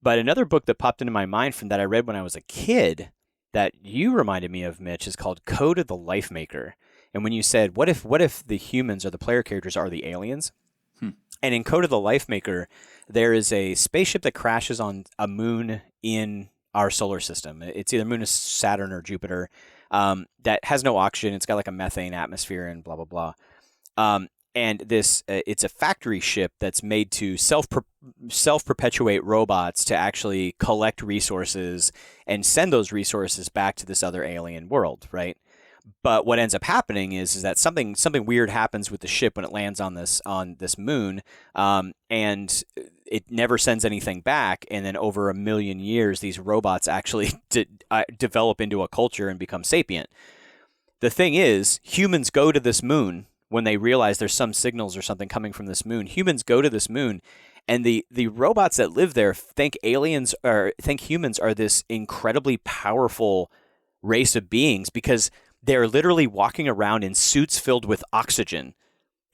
But another book that popped into my mind from that I read when I was a kid that you reminded me of, Mitch, is called Code of the Life Maker. And when you said, what if the humans or the player characters are the aliens? And in Code of the Life Maker, there is a spaceship that crashes on a moon in our solar system. It's either moon of Saturn or Jupiter, that has no oxygen. It's got like a methane atmosphere and blah, blah, blah. And this, it's a factory ship that's made to self-perpetuate robots to actually collect resources and send those resources back to this other alien world, right? But what ends up happening is that something weird happens with the ship when it lands on this moon, and it never sends anything back. And then over 1 million years, these robots actually develop into a culture and become sapient. The thing is, humans go to this moon when they realize there's some signals or something coming from this moon. Humans go to this moon, and the robots that live there think humans are this incredibly powerful race of beings because they're literally walking around in suits filled with oxygen,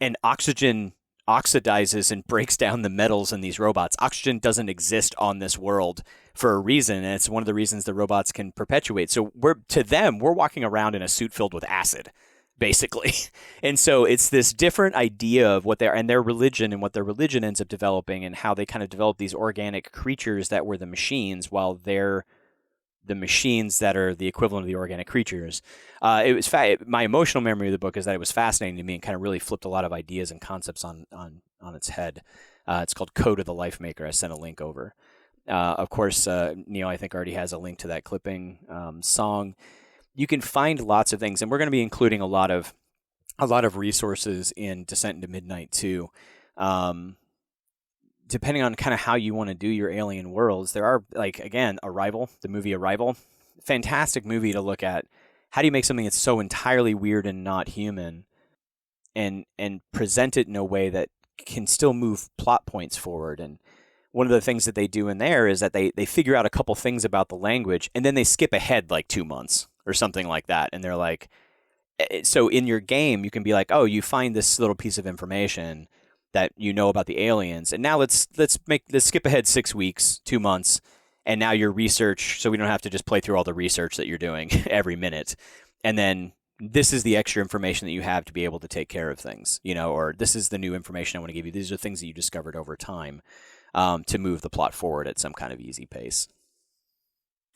and oxygen oxidizes and breaks down the metals in these robots. Oxygen doesn't exist on this world for a reason, and it's one of the reasons the robots can perpetuate. So we're walking around in a suit filled with acid, basically. And so it's this different idea of what their religion and what their religion ends up developing, and how they kind of develop these organic creatures that were the machines, while they're the machines that are the equivalent of the organic creatures. My emotional memory of the book is that it was fascinating to me and kind of really flipped a lot of ideas and concepts on its head. It's called Code of the Life Maker. I sent a link over. Of course, Neal, I think, already has a link to that clipping song. You can find lots of things, and we're going to be including a lot of resources in Descent into Midnight too. Depending on kind of how you want to do your alien worlds, there are, like, again, Arrival, the movie Arrival, fantastic movie to look at. How do you make something that's so entirely weird and not human, and present it in a way that can still move plot points forward? And one of the things that they do in there is that they figure out a couple things about the language, and then they skip ahead like 2 months or something like that. And they're like, so in your game, you can be like, oh, you find this little piece of information that you know about the aliens, and now let's skip ahead 6 weeks, 2 months, and now your research, so we don't have to just play through all the research that you're doing every minute, and then this is the extra information that you have to be able to take care of things, or this is the new information I want to give you. These are things that you discovered over time to move the plot forward at some kind of easy pace.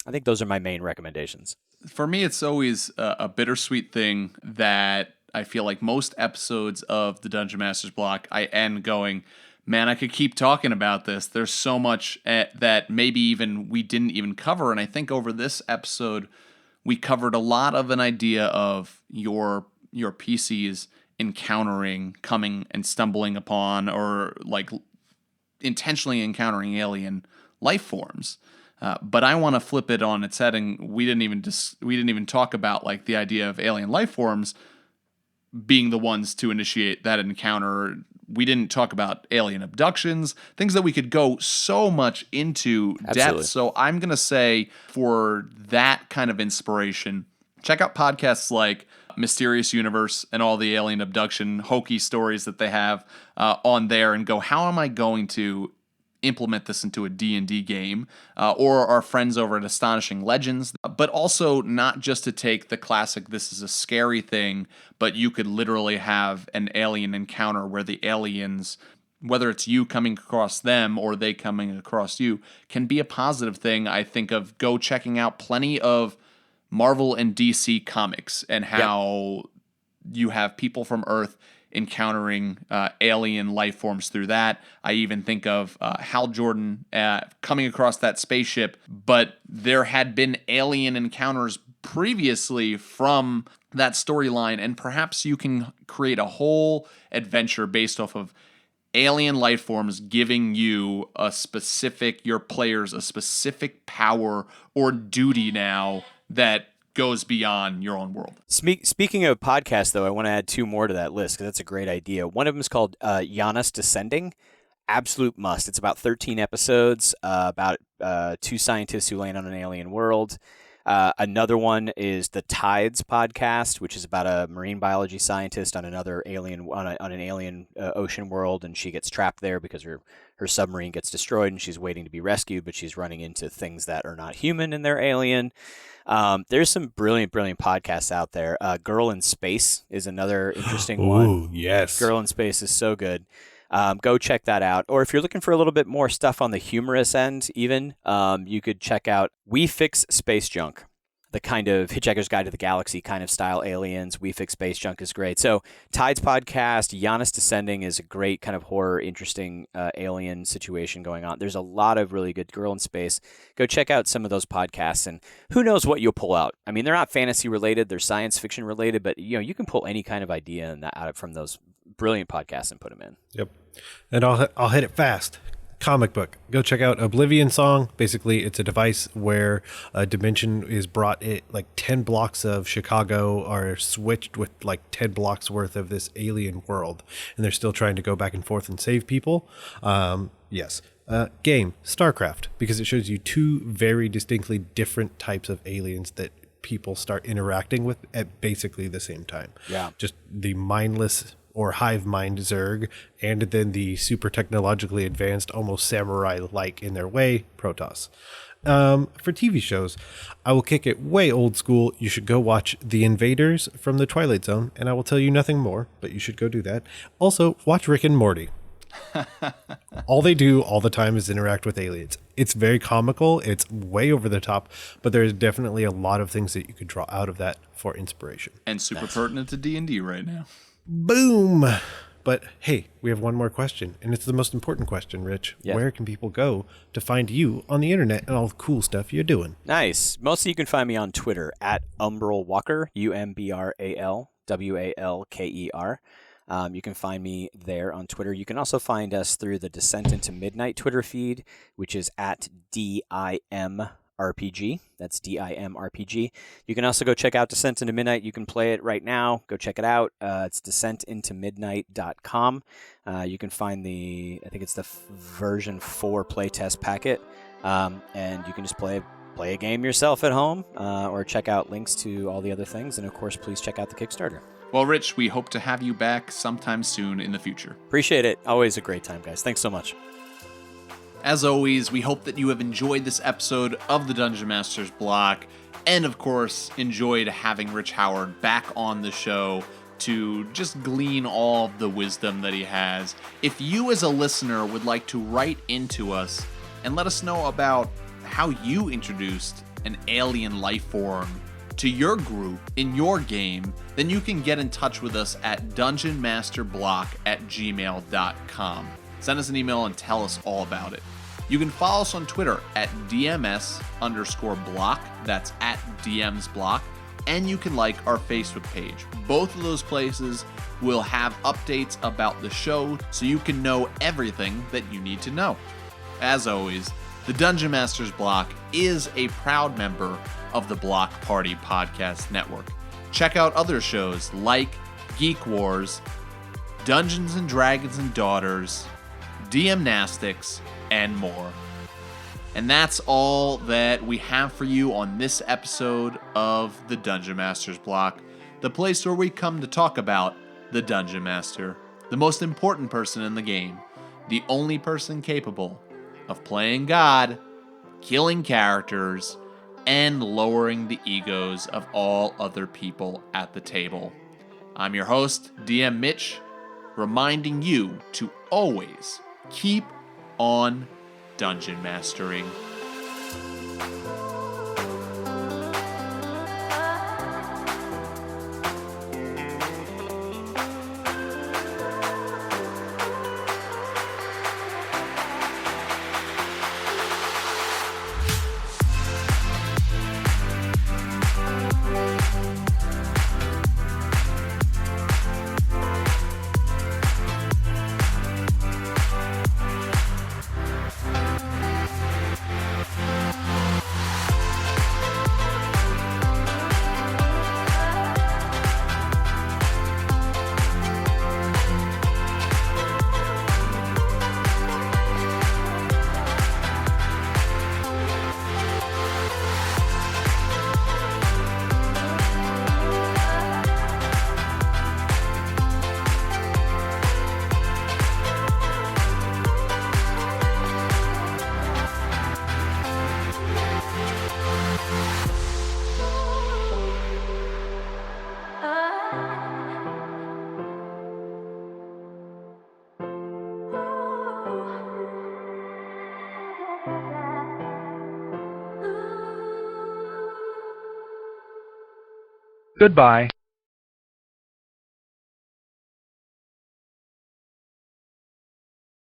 I think those are my main recommendations. For me, it's always a bittersweet thing that I feel like most episodes of the Dungeon Masters block, I end going, man, I could keep talking about this. There's so much that maybe even we didn't even cover. And I think over this episode, we covered a lot of an idea of your PCs encountering, coming and stumbling upon, or like intentionally encountering alien life forms. But I want to flip it on its head, and we didn't even talk about like the idea of alien life forms being the ones to initiate that encounter. We didn't talk about alien abductions, things that we could go so much into depth. So I'm going to say, for that kind of inspiration, check out podcasts like Mysterious Universe and all the alien abduction hokey stories that they have on there, and go, how am I going to implement this into a D&D game, or our friends over at Astonishing Legends, but also not just to take the classic, this is a scary thing, but you could literally have an alien encounter where the aliens, whether it's you coming across them or they coming across you, can be a positive thing. I think of go checking out plenty of Marvel and DC comics and how you have people from Earth encountering alien life forms through that. I even think of Hal Jordan coming across that spaceship, but there had been alien encounters previously from that storyline, and perhaps you can create a whole adventure based off of alien life forms giving your players a specific power or duty now that goes beyond your own world. Speaking of podcasts, though, I want to add 2 more to that list because that's a great idea. One of them is called Janus Descending. Absolute must. It's about 13 episodes about 2 scientists who land on an alien world. Another one is the Tides podcast, which is about a marine biology scientist on another alien on an alien ocean world, and she gets trapped there because her submarine gets destroyed, and she's waiting to be rescued, but she's running into things that are not human and they're alien. There's some brilliant podcasts out there. Girl in Space is another interesting one. Ooh, yes. Girl in Space is so good. Go check that out. Or if you're looking for a little bit more stuff on the humorous end, even, you could check out We Fix Space Junk, the kind of Hitchhiker's Guide to the Galaxy kind of style aliens. We Fix Space Junk is great. So Tides podcast, Janus Descending is a great kind of horror, interesting alien situation going on. There's a lot of really good Girl in Space. Go check out some of those podcasts, and who knows what you'll pull out. I mean, they're not fantasy related, they're science fiction related, but you can pull any kind of idea in that out from those brilliant podcasts and put them in. Yep. And I'll hit it fast. Comic book. Go check out Oblivion Song. Basically, it's a device where a dimension is brought. Like 10 blocks of Chicago are switched with like 10 blocks worth of this alien world, and they're still trying to go back and forth and save people. Yes. Game StarCraft, because it shows you 2 very distinctly different types of aliens that people start interacting with at basically the same time. Yeah. Just the mindless or hive mind Zerg, and then the super technologically advanced, almost samurai-like in their way, Protoss. For TV shows, I will kick it way old school. You should go watch The Invaders from the Twilight Zone, and I will tell you nothing more, but you should go do that. Also, watch Rick and Morty. All they do all the time is interact with aliens. It's very comical. It's way over the top, but there's definitely a lot of things that you could draw out of that for inspiration. And super pertinent to D&D right now. Boom. But hey, we have one more question, and it's the most important question, Rich. Yeah. Where can people go to find you on the internet and all the cool stuff you're doing? Nice. Mostly you can find me on Twitter at Umbral Walker, UMBRALWALKER. You can find me there on Twitter. You can also find us through the Descent into Midnight Twitter feed, which is at DIMRPG. That's DIMRPG. You can also go check out Descent into Midnight. You can play it right now. Go check it out. It's descentintomidnight.com. You can find I think it's the version 4 playtest packet, and you can just play a game yourself at home, or check out links to all the other things. And of course, please check out the Kickstarter. Well, Rich, we hope to have you back sometime soon in the future. Appreciate it. Always a great time, guys. Thanks so much. As always, we hope that you have enjoyed this episode of the Dungeon Masters Block, and of course, enjoyed having Rich Howard back on the show to just glean all of the wisdom that he has. If you as a listener would like to write into us and let us know about how you introduced an alien life form to your group in your game, then you can get in touch with us at dungeonmasterblock@gmail.com. Send us an email and tell us all about it. You can follow us on Twitter at DMS_block. That's at DMsBlock. And you can like our Facebook page. Both of those places will have updates about the show so you can know everything that you need to know. As always, the Dungeon Masters Block is a proud member of the Block Party Podcast Network. Check out other shows like Geek Wars, Dungeons and Dragons and Daughters, DMnastics, and more. And that's all that we have for you on this episode of the Dungeon Masters Block, the place where we come to talk about the Dungeon Master, the most important person in the game, the only person capable of playing God, killing characters, and lowering the egos of all other people at the table. I'm your host, DM Mitch, reminding you to always keep on dungeon mastering. Goodbye.